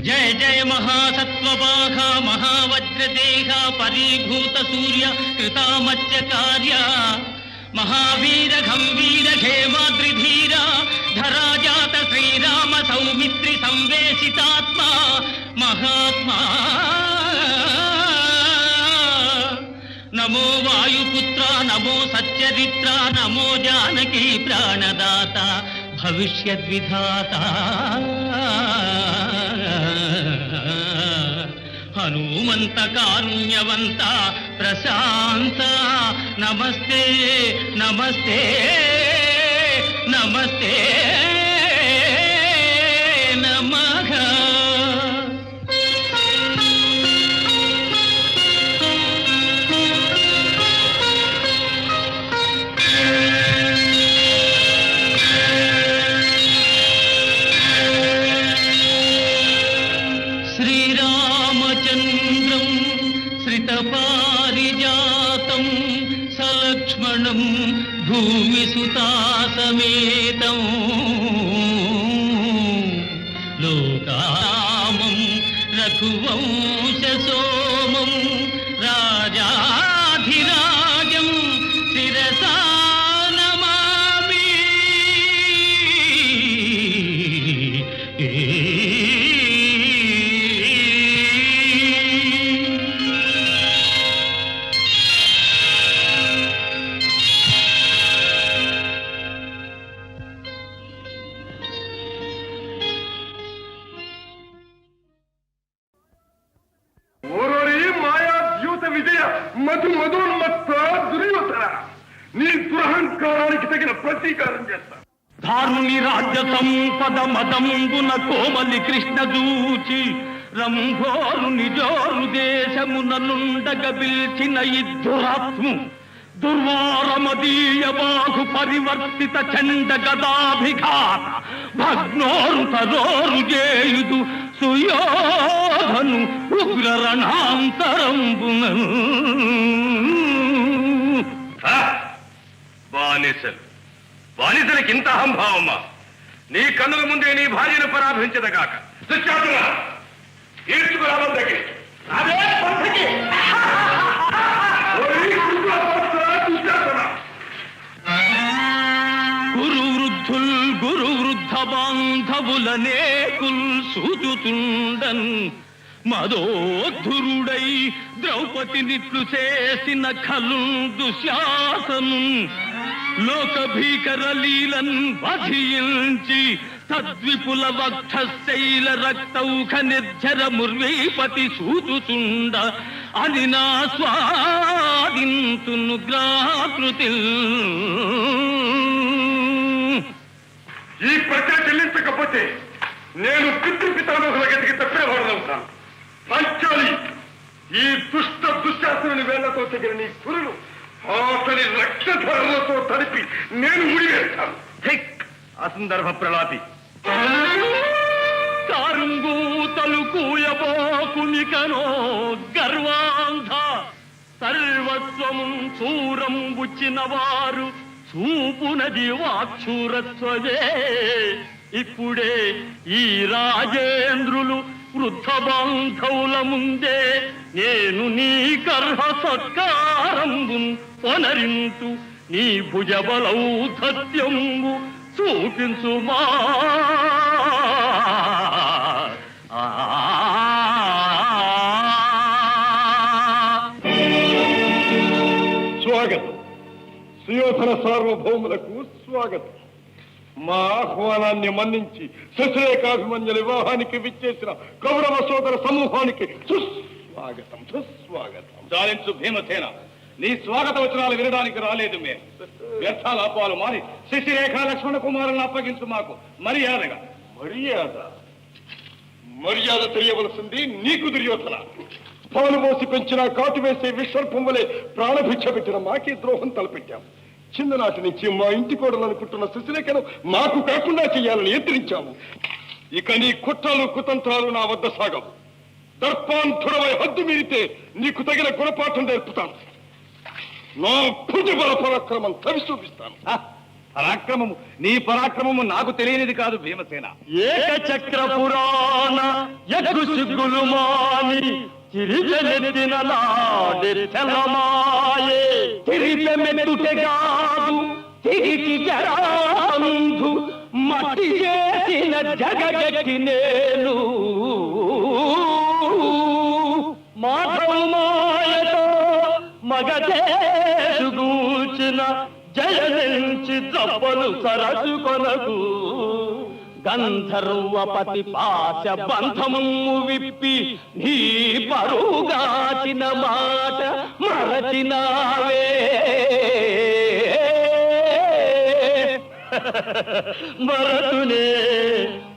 జయ జయ మహాసత్వపాహ మహావజ్రదేహ పరీభూత సూర్య కృతామత్య కార్య మహావీర గంభీర ఖేమాద్రిధీర ధరాజాత శ్రీరామ సౌమిత్రి సంవేశితాత్మ మహాత్మా నమో వాయుపుత్ర నమో సచ్చరిత్ర నమో జానకీ ప్రాణదాత భవిష్యద్విధాత హనుమంత కారుణ్యవంత ప్రశాంత నమస్తే నమస్తే నమస్తే నమః. శ్రీరామచంద్రం శ్రితపారిజాతం సలక్ష్మణం భూమిసుతాసమేతం లోకామం రఘువంశసోమం రాజాధిరాజం శిరసా నమామి. ఓరోరి మాయా ద్యూత విజయ మధు మధోన్మత్త దుర్యోధన నీ దురహంకారానికి తగిన ప్రతీకారం చేస్తా. ధారుని రాజ్య సంపద మదంబున కోమలి కృష్ణ దూచి రంభోరు నిజోరు దేశమునలుండగ పిల్చిన ఇద్దురాత్ము దుర్వారమదీయ బాహు పరివర్తిత చండ గదాభిఘాత భగ్నోరు తరోరు చేయుదు సుయోధను ఉగ్ర రణాంతరంబున. బానిసలు బానిసలకి ఇంత అహంభావమా? నీ కన్నుల ముందే నీ భార్యను పరాభించదగాక. ఈడ్చుకురావద్దకి అదే పద్ధతి. గురు వృద్ధుల్ గురు వృద్ధ బాంధవులనే కుల్ సూచుతుండన్ మదోద్ధురుడై ద్రౌపదినిట్లు చేసిన ఖలు దుశ్శాసను లోక భీకర లీలన్ వధించి తద్విపుల వక్షశైల రక్తౌఖ నిర్జర ముర్వీపతి సూచుచుండ అని నా స్వాదింతును గ్రాకృతి. ఈ ప్రజ చెల్లించకపోతే నేను పితృపితామహుల గతికి తప్పినవాడనవుతాను. పంచాలి ఈ దుష్ట దుశ్శాసనుని వేళ్లతో తెగిన నీ కురులు అతని రక్తధారలతో తడిపి నేను ముడివేస్తాను. అసందర్భ ప్రలాపి. కారుంగూతలు కూయబోకునికనో గర్వాంధ సర్వస్వము చూరం బుచ్చిన వారు చూపునది వాక్షూరత్వజే. ఇప్పుడే ఈ రాజేంద్రులు వృద్ధ బాంధవుల ముందే నేను నీ కర్హ సత్కారంబు పొనరింతు నీ భుజబలౌధత్యంబు చూపించుమా. స్వాగతం. సుయోధన సార్వభౌములకు స్వాగతం. మా ఆహ్వానాన్ని మన్నించి శశిరేఖాభిమన్యుల వివాహానికి విచ్చేసిన కౌరవ సోదర సమూహానికి సుస్వాగతం సుస్వాగతం. చాలించు భీమసేన, నీ స్వాగత వచనాలు వినడానికి రాలేదు మేము. వ్యర్థాల అపాలు మారి శశిరేఖ లక్ష్మణ కుమారులను అప్పగించు మాకు మర్యాదగా. మర్యాద తెలియవలసింది నీకు దుర్యోధన. పాలు పోసి పెంచిన కాటు వేసే విశ్వర్పం వలె ప్రాణభిక్ష పెట్టిన మాకే ద్రోహం తలపెట్టాం. చిన్ననాటి నుంచి మా ఇంటి కోడలనుకుంటున్న శశిరేఖను మాకు కాకుండా చెయ్యాలని ఎత్తిరించాము. ఇక నీ కుట్రలు కుతంత్రాలు నా వద్ద సాగవు. దర్పాంధురమై హద్దు మీరితే నీకు తగిన గుణపాఠం నేర్పుతాను. నా భుజబల పరాక్రమం తవి చూపిస్తాను. పరాక్రమము, నీ పరాక్రమము నాకు తెలియనిది కాదు భీమసేన. ఏకచక్ర పురాణ యగు సిగ్గులు మాని తిరిగెలెత్తిన నాడెత్తెలమాయే. తిరిగెమెట్టుటెగాదు తిరిగి జరాంధు మట్టి చేసిన జగగట్టి నేను మాధవమాయతో మగదేశుగూచిన జయనించి దప్పలు సరచుకొనకు. గంధర్వపతి పాశ బంధము విప్పి నీ పరుగాచిన మాట మరచినావే. మరతునే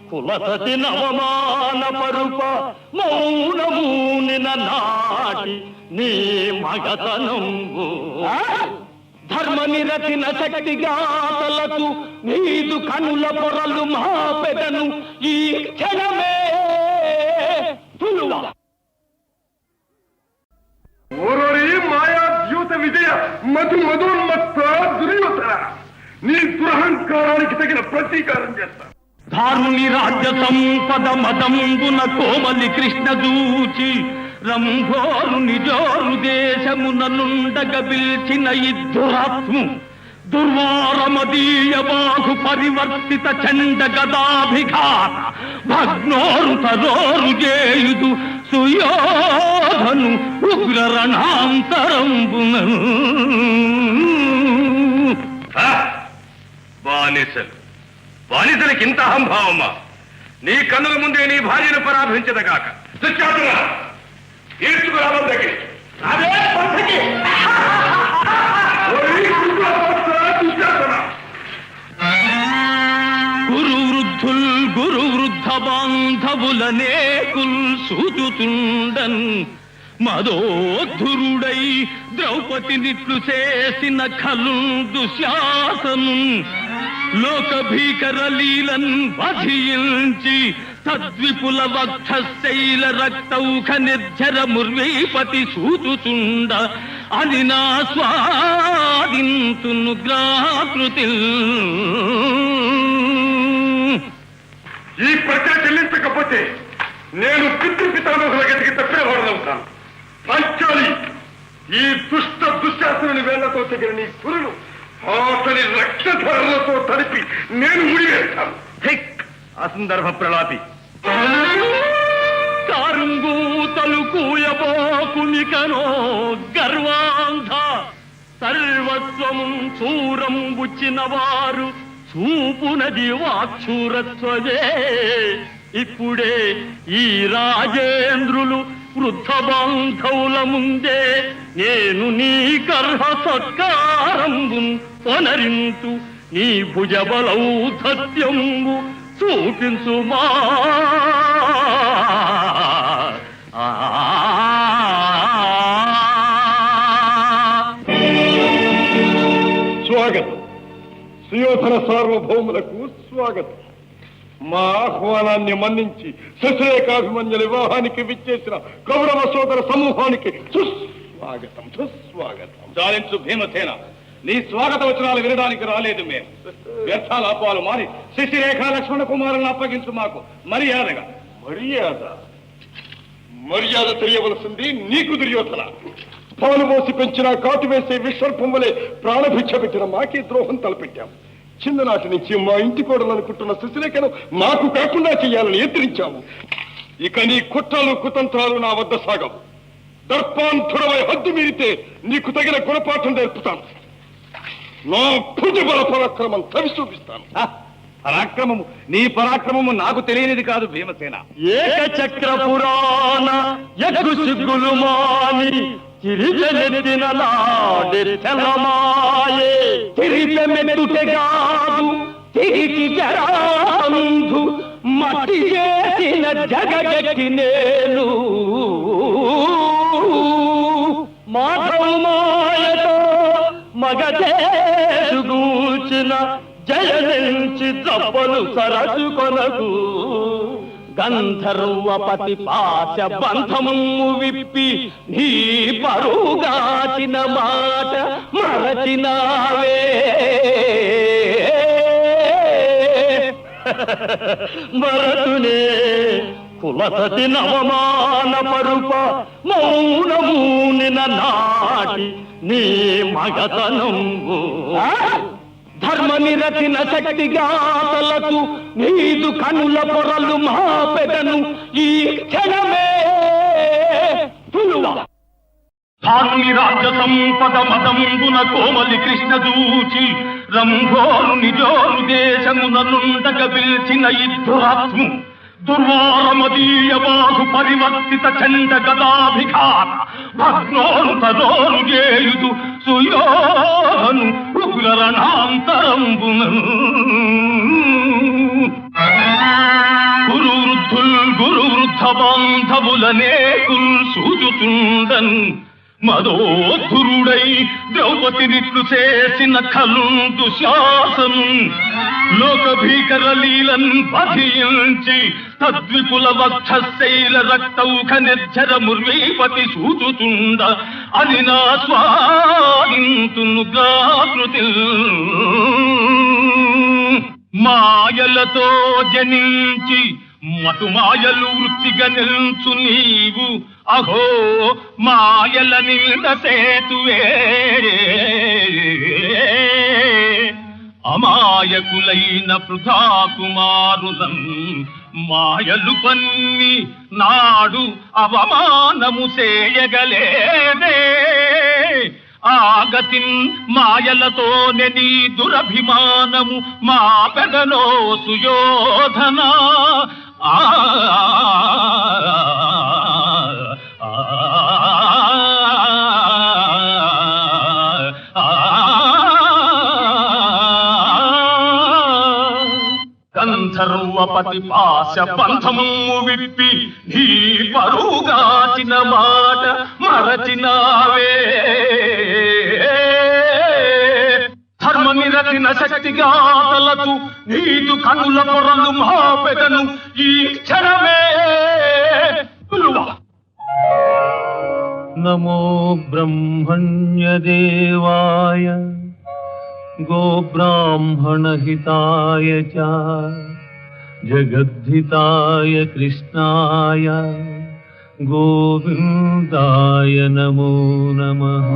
కులసతి నవమాన పరుప మౌనమూనిన నాటి నీ మగతనంబు. ధర్మ నిరతిన శక్తిగాతలకు నీదు కనుల పొరలు మా పెదను ఈ క్షణమే తులువ. ఓరోరి మాయా ద్యూత విజయ మధు మధోన్మత్త దుర్యోధన, నీ దురహంకారానికి తగిన ప్రతీకారం చేస్తా. ధారుని రాజ్య సంపద మదంబున కోమలి కృష్ణ దూచి రంభోరు నిజోరు దేశమున నుండగ పిల్చిన ఇద్దురాత్ము దుర్వారమదీయ బాహు పరివర్తిత చండ గదాభిఘాత భగ్నోరు తరోరు చేయుదు సుయోధను ఉగ్ర రణాంతరంబున. బానిసలకి ఇంత అహంభావమా? నీ కన్నుల ముందే నీ భార్యను పరాభించదగాక. గురు వృద్ధ బాంధవులనే కుల్ సూచుతుండన్ మదోద్ధురుడై ద్రౌపదినిట్లు చేసిన ఖలు దుశ్శాసను లోక భీకర లీలన్ వధించి తద్విపుల వక్షశైల రక్తౌఖ నిర్జర ముర్వీపతి సూచుచుండ అని నా స్వాదింతును గ్రాకృతి. ఈ ప్రజలు చెల్లించకపోతే నేను పితృపితామహుల గతికి తప్పినవాడనవుతాను. పంచాలి, ఈ దుష్ట దుశ్శాసనుని వేళ్లతో తగిన నీ కురులు అతని రక్తధారలతో తడిపి నేను ముడివేస్తాను. అసందర్భ ప్రలాపి. కారుంగూతలు కూయబోకునికనో గర్వాంధ సర్వస్వము చూరం బుచ్చిన వారు చూపునది వాక్షూరత్వదే. ఇప్పుడే ఈ రాజేంద్రులు వృద్ధ బాంధవుల ముందే నేను నీ కర్హ సత్కారంబు పొనరింతు నీ భుజబలౌధత్యంబు చూపించుమా. స్వాగతం. సుయోధన సార్వభౌములకు స్వాగతం. మా ఆహ్వానాన్ని మన్నించి శశిరేఖాభిమన్యుల వివాహానికి విచ్చేసిన కౌరవ సోదర సమూహానికి సుస్వాగతం సుస్వాగతం. చాలించు భీమసేన, నీ స్వాగత వచనాలు వినడానికి రాలేదు మేము. వ్యర్థాల అపాలు మారి శశిరేఖ లక్ష్మణ కుమారులను అప్పగించు మాకు మర్యాదగా. మర్యాద తెలియవలసింది నీకు దుర్యోధన. పాలు మోసి పెంచిన కాటు వేసే విశ్వర్పం వలె ప్రాణభిక్ష పెట్టిన మాకే ద్రోహం తలపెట్టాం. చిన్ననాటి నుంచి మా ఇంటి కోడలనుకుంటున్న శశిరేఖను మాకు కాకుండా చేయాలని ఎత్తిరించాము. ఇక నీ కుట్రలు కుతంత్రాలు నా వద్ద సాగవు. దర్పాంతుడమై హద్దు మీరితే నీకు తగిన గుణపాఠం నేర్పుతాను. నా భుజబల పరాక్రమం తవి చూపిస్తాను. పరాక్రమము, నీ పరాక్రమము నాకు తెలియనిది కాదు భీమసేన. ఏకచక్ర పురాణ యగ్గు సిగ్గులు మాని తిరిగెత్తిన నాడెత్తలమాయే తిరిగెమెట్టుటెగాదు తిరిగి జరాంధు మట్టి చేసిన జగగట్టి నేను మాధవమాయతో మగదేశుగూచిన జయనించి దప్పలు సరచుకొనకు గంధర్వపతి పాశ బంధము విప్పి నీ పరుగాచిన మాట మరచినావే మరతునే కులసతి నవమాన పరుప మౌనమూనిన నాటి నీ మగతనంబు ధర్మ నిరతిన శక్తి గాతలకు నీదు కనుల పొరలు మా పెదను ఈ క్షణమే భానుని రాజ్య సంపద మదంబున కోమలి కృష్ణ దూచి రంభోరు నిజోరు దేశముననుండగ పిలిచిన ఇద్దురాత్ము దుర్వారమదీయ బాహు పరివర్తిత చండ గదాభిఘాత భగ్నోరు తరోరు చేయుదు సుయోను ఉగ్ర రణాంతరంబును గురు వృద్ధ బాంధవులనేకుల్ సూచుతుండన్ మదోధురుడై ద్రౌపదినిట్లు చేసిన కలుందు శాసను లోక భీకర లీలన్ బధించి తద్విపుల వక్షశైల రక్తౌఖ నిర్జర ముర్వీపతి సూచుతుండ అని నా స్వాదింతును గాకృతి మాయలతో జనించి మటుమాయలు వృత్తిగా నిల్చు నీవు అహో మాయల నింద సేతువే అమాయకులైన వృధా కుమారులం మాయలు పన్ని నాడు అవమానము చేయగలేదే ఆగతిన్ మాయలతోనే నీ దురభిమానము మా పెదలో సుయోధన గంధర్వపతి పాశ బంధము విప్పి నీ పరుగాచిన మాట మరచినావే ధర్మ నిరతిన శక్తిగాతలతు నీదు కనుల పొరలు మా పెదను ఈ క్షణమే నమో బ్రహ్మణ్యదేవాయ గోబ్రాహ్మణహితాయ చ జగద్ధితాయ కృష్ణాయ గోవిందాయ నమో నమః.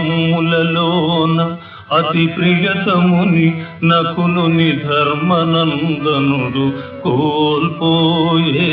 అన్నదమ్ములలోన అతి ప్రియతముని నకులుని ధర్మనందనుడు కోల్పోయే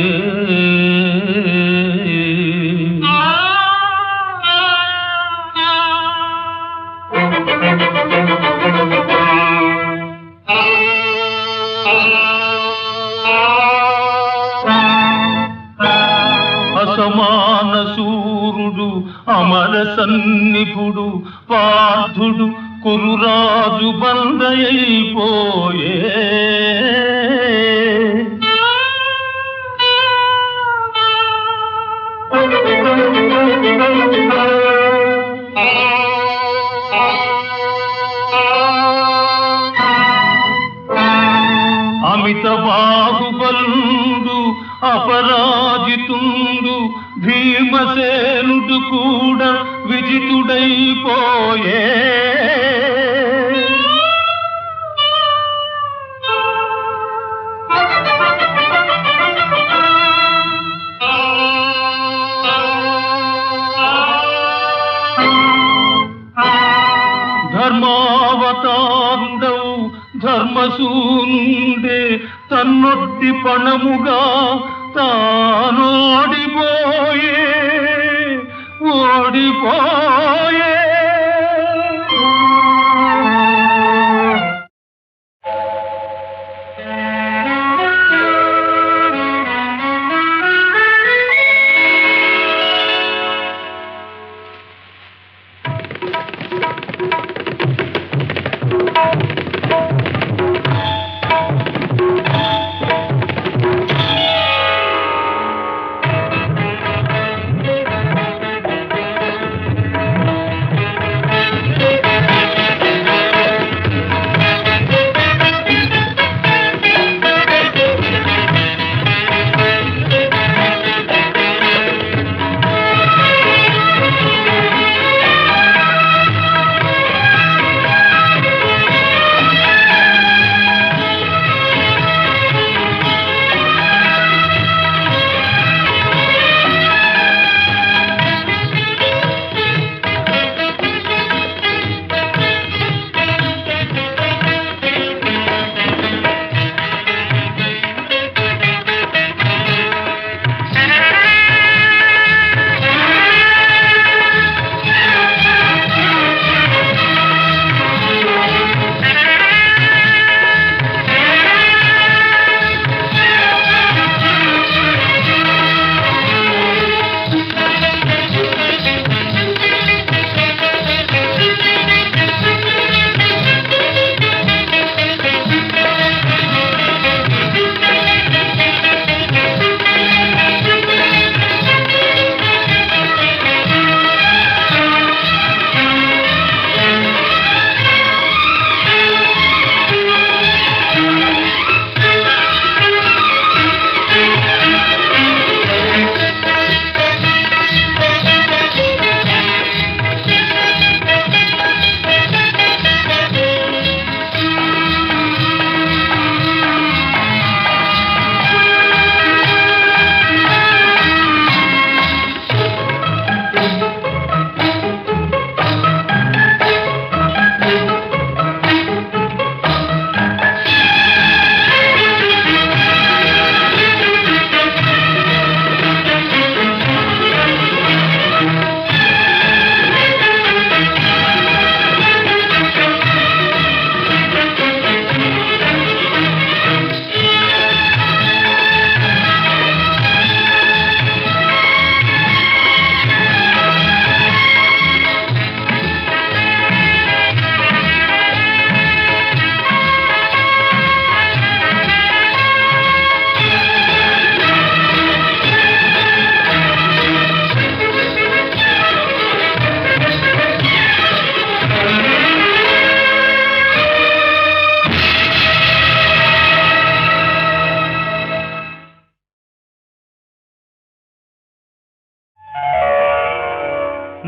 అసమాన సూరుడు అమర సన్నిపుడు పార్థుడు కురురాజు బందయైపోయే అమిత బాహుబలుడు అపరాజితుండు భీమసేనుడు కూడా విజితుడైపోయే. ధర్మావతారుడవు ధర్మసూనుండే తన్నొద్ది పణముగా తానోడిపోయే ఓడిపోయే.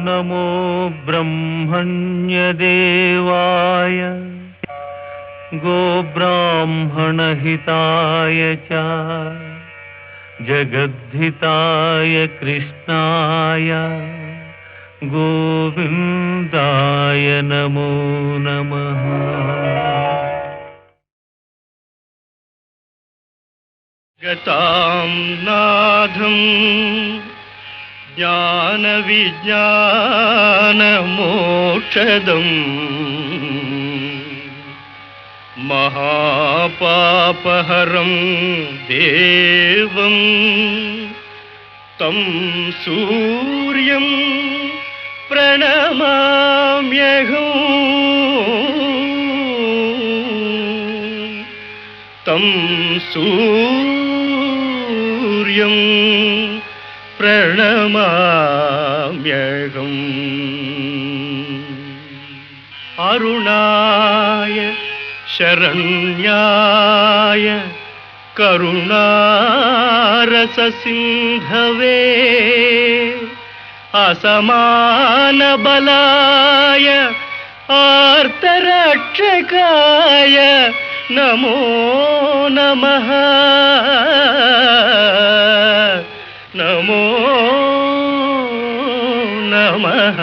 नमो ब्रह्मण्यदेवाय गोब्राह्मणहिताय च जगद्धिताय कृष्णाय गोविन्दाय नमो नमः। गतां नाथं ज्ञानविज्ञानमोक्षदम् महापापहरं देवं तं सूर्यं प्रणमाम्यहम् तं सूर्यं प्रणमाम्यहम्। अरुणाय शरण्याय కరుణారస సింధవే అసమాన బలాయ ఆర్తరక్షకాయ నమో నమః నమో నమః.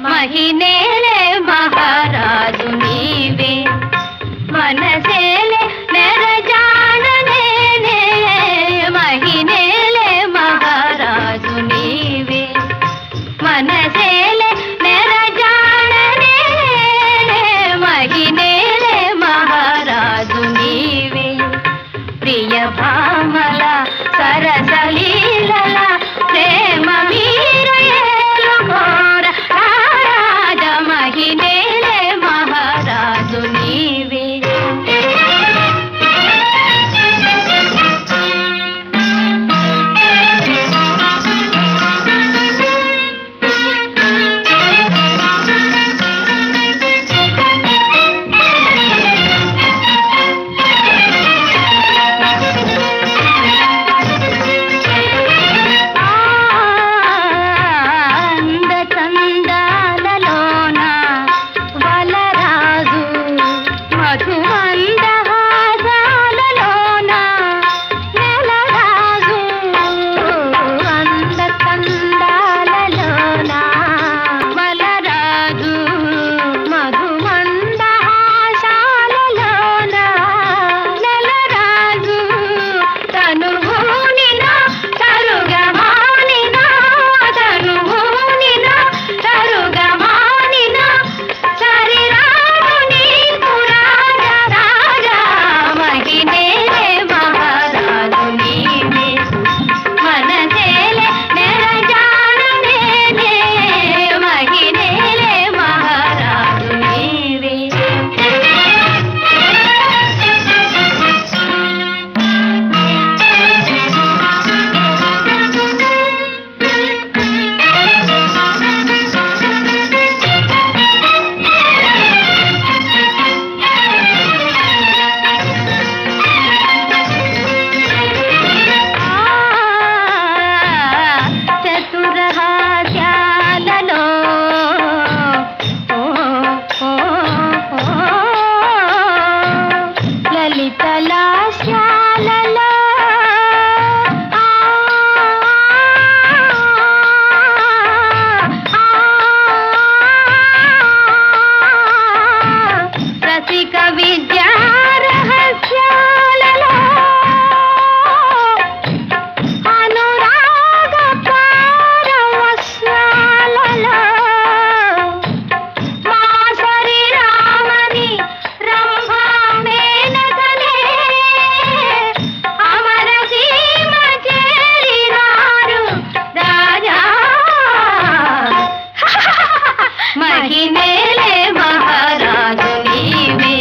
మహినేలే మహారాజు నీవే మనసేలే నెరజాననే మహినేలే మహారాజు నీవే మనసేలే నెరజాననే మహినేలే మహారాజు నీవే ప్రియ భామల సరసలీలల ప్రేమ వీరయేలు ఘోర రాజ మహినేలే మహారాజు నీవే. అందచందాలలోన వలరాజు మధుమందహాసాలలోన నెలరాజు అందచందాలలోన వలరాజు మధుమందహాసాలలోన నెలరాజు తనువునిన తరుగమానిన తనువునిన తరుగమానిన సరిరాజు నీకు రాజ రాజ మహినేలే మహారాజు నీవే మనసేలే నెరజాననే మహినేలే మహారాజు నీవే. చతురహాస్యాలలో లలితలాస్యాలలో రసిక విద్యా రహస్యాలలో అనురాగ పారవస్యాలలో మా శరీరామని రంభా మేనకలే అమర సీమ చేరినారు రాజా మహినేలే మహారాజు నీవే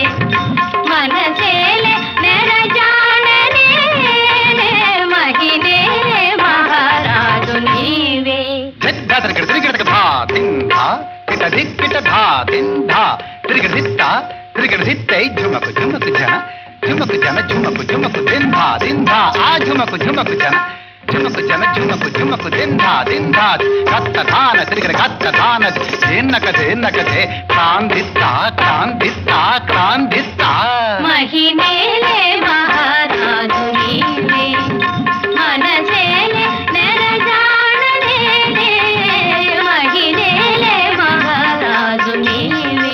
మనసేలే నెరజాననే మహినేలే మహారాజు నీవే. ఝుమకు ఝుమకు జన ఝుమకు జన ఝుమకు ఝుమకు దింధా దింధా ఆ ఝుమకు ఝుమకు జన ఝుమకు జన ఝుమకు ఝుమకు దింధా దింధా కత్త ధాన తిరిగిన కత్త ధాన దేన్నక దేన్నకతే క్రాందిస్తా క్రాందిస్తా క్రాందిస్తా మహినేలే మహారాజు నీవే మనసేలే నెరజాననే మహినేలే మహారాజు నీవే.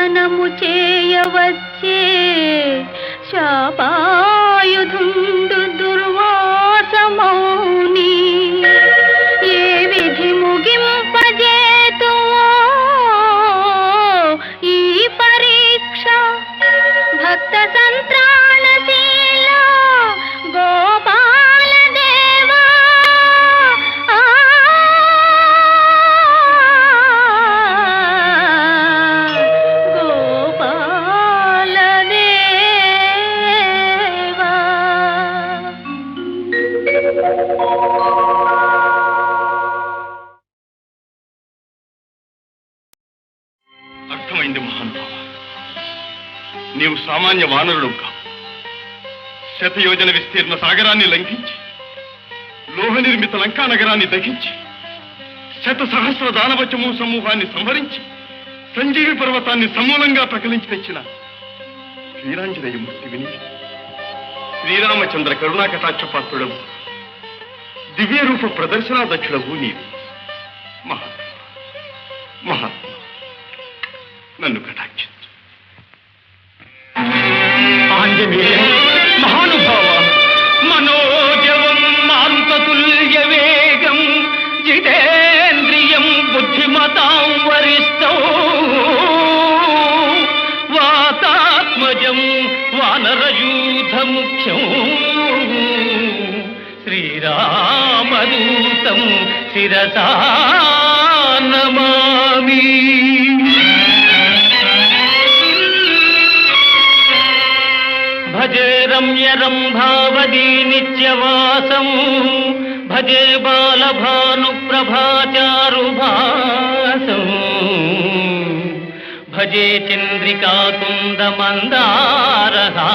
దానము చేయవచ్చే శాపాయుధుండు దుర్వాసమౌని ఏ విధి ముగింపజేతువో ఈ పరీక్ష భక్త సంత్రాణశీల గోపాల దేవా గోపాల దేవా. అర్థమైంది మహానుభావ, నీవు సామాన్య వానరుడు కావు. శతయోజన విస్తీర్ణ సాగరాన్ని లంఘించి లోహ నిర్మిత లంకా నగరాన్ని దహించి శత సహస్ర దానవచము సమూహాన్ని సంహరించి సంజీవి పర్వతాన్ని సమూలంగా ప్రకలించి తెచ్చిన శ్రీరాంజనేయమూర్తి విని శ్రీరామచంద్ర కరుణాకటాక్షపాత్రుడవు దివ్య రూప ప్రదర్శనాదక్షుడవు నీవు. మహాత్మా మహాత్మా, నన్ను కటాక్షించు. ఆంజనేయ మహానుభావ, మనోజవం మారుతతుల్య వేగం జితేంద్రియం బుద్ధిమతాం వరిష్టం వాతాత్మజం వానరయూథ ముఖ్యం శ్రీరామదూతం శిరసా నమామి. భజే రమ్య రంభావదీ నిత్యవాసం భజే బాలభాను ప్రభాచారుభాసం భజే చంద్రికాకుంద మందారహాసం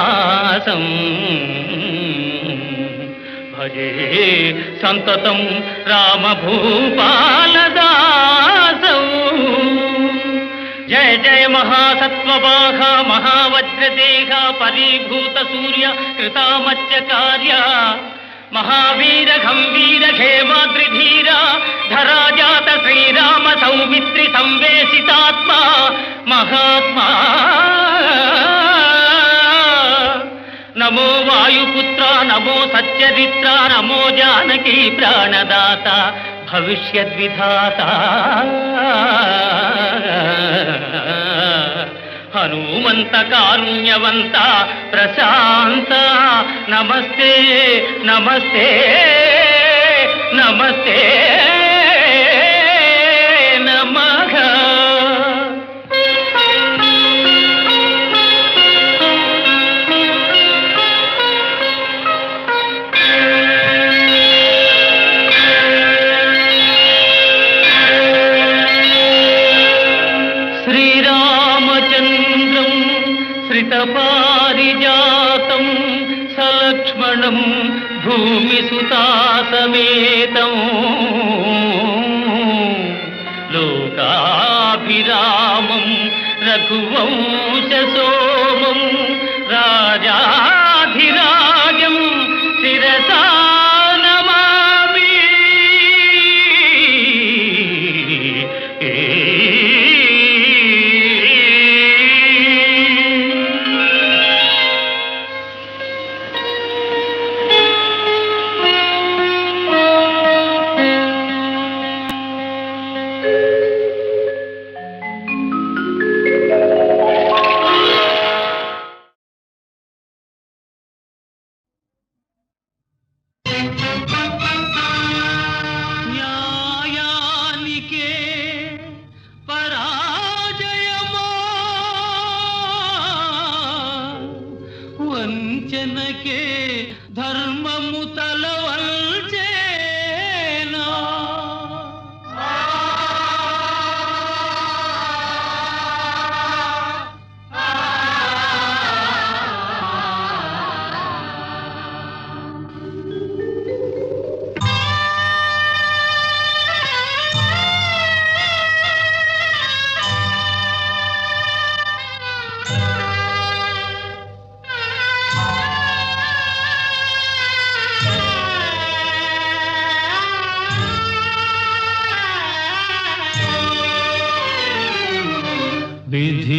భజే సంతతం రామభూపాలదాసం. జయ జయ మహాసత్వవాహ మహావజ్రదేహ పరీభూత సూర్య కృతామత్యకార్య మహావీర గంభీర ఖేమాద్రిధీర ధరాజాత శ్రీరామ సౌమిత్రి సంవేశితాత్మ మహాత్మా. నమో వాయుపుత్ర నమో సచ్చరిత్ర నమో జానకీ ప్రాణదాత భవిష్యద్విధాత హనుమంత కారుణ్యవంత ప్రశాంత నమస్తే నమస్తే నమస్తే నమః. శ్రీరామచంద్రం శ్రితపారిజాతం సలక్ష్మణం భూమిసుతాసమేతం లోకాభిరామం రఘువంశసోమం రాజాధిరాజం శిరసా నమామి. న్యాయానికే పరాజయమా వంచనకే ధర్మము తలవల్చేనా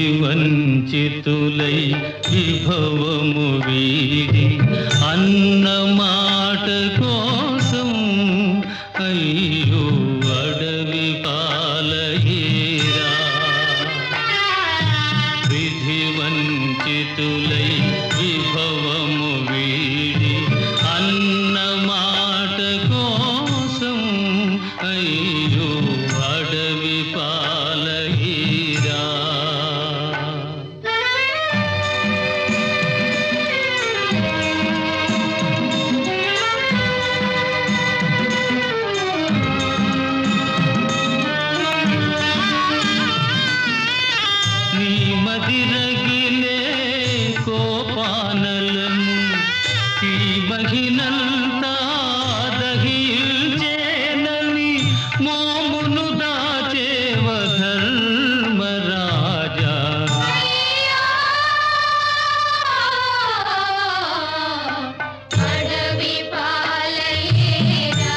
విధి వంచితులై విభవము వీడి అన్న మాట కోసం అయ్యో అడవి పాలయేరా. విధి వంచితులై విభవము వీడి అన్న మాట కోసం అయ్యో అడవి పాలయేరా. నీ మదిరగిలే కోపానలను ఈ మహినంతా దహించేనని మోమును దాచేవ ధర్మరాజా. అడవి పాలయేరా.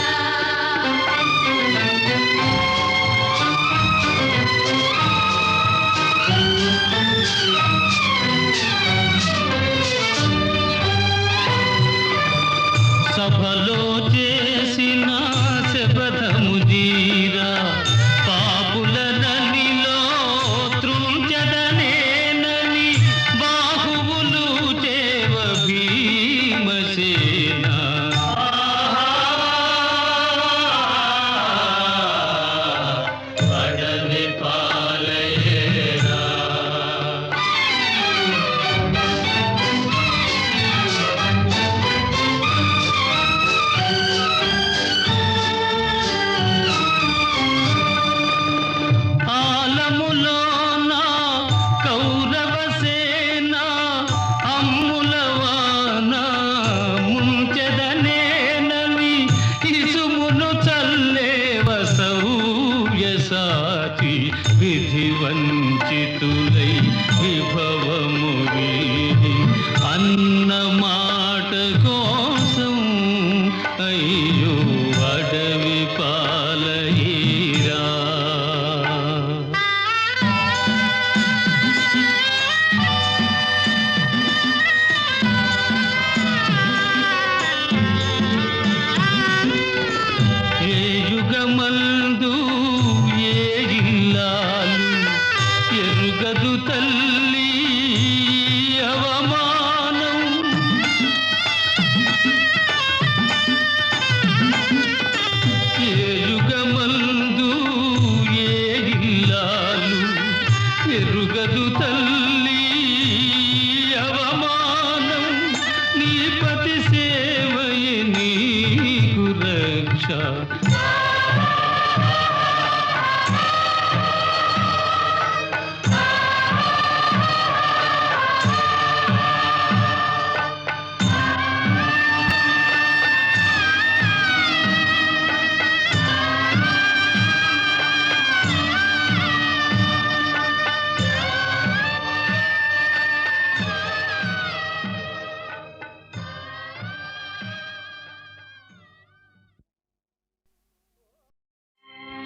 సభలో చేసిన శపథము జీరా పాపుల ననిలో త్రుంచదనేనని బాహువులు చేవ భీమసేన. అడవి పాలయేరా. ఆలములోన కౌరవసేన అమ్ములవాన ముంచెదనేనని ఇసుమును చల్లేవ సౌయసాచి. విధి వంచితులై విభవము వీడి అన్న మాట కోసం అయ్యో అడవి పాలయేరా. ఏ యుగమందు ఏ ఇల్లాలు ఎరుగదు తల్లి అవమానం. ఏ యుగమందు ఏ ఇల్లాలు ఎరుగదు తల్లి అవమానం. నీ పతి సేవయే నీకు రక్ష.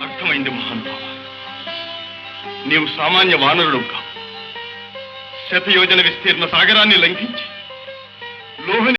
అర్థమైంది మహానుభావ, నీవు సామాన్య వానరుడు కావు. శతయోజన విస్తీర్ణ సాగరాన్ని లంఘించి లోహని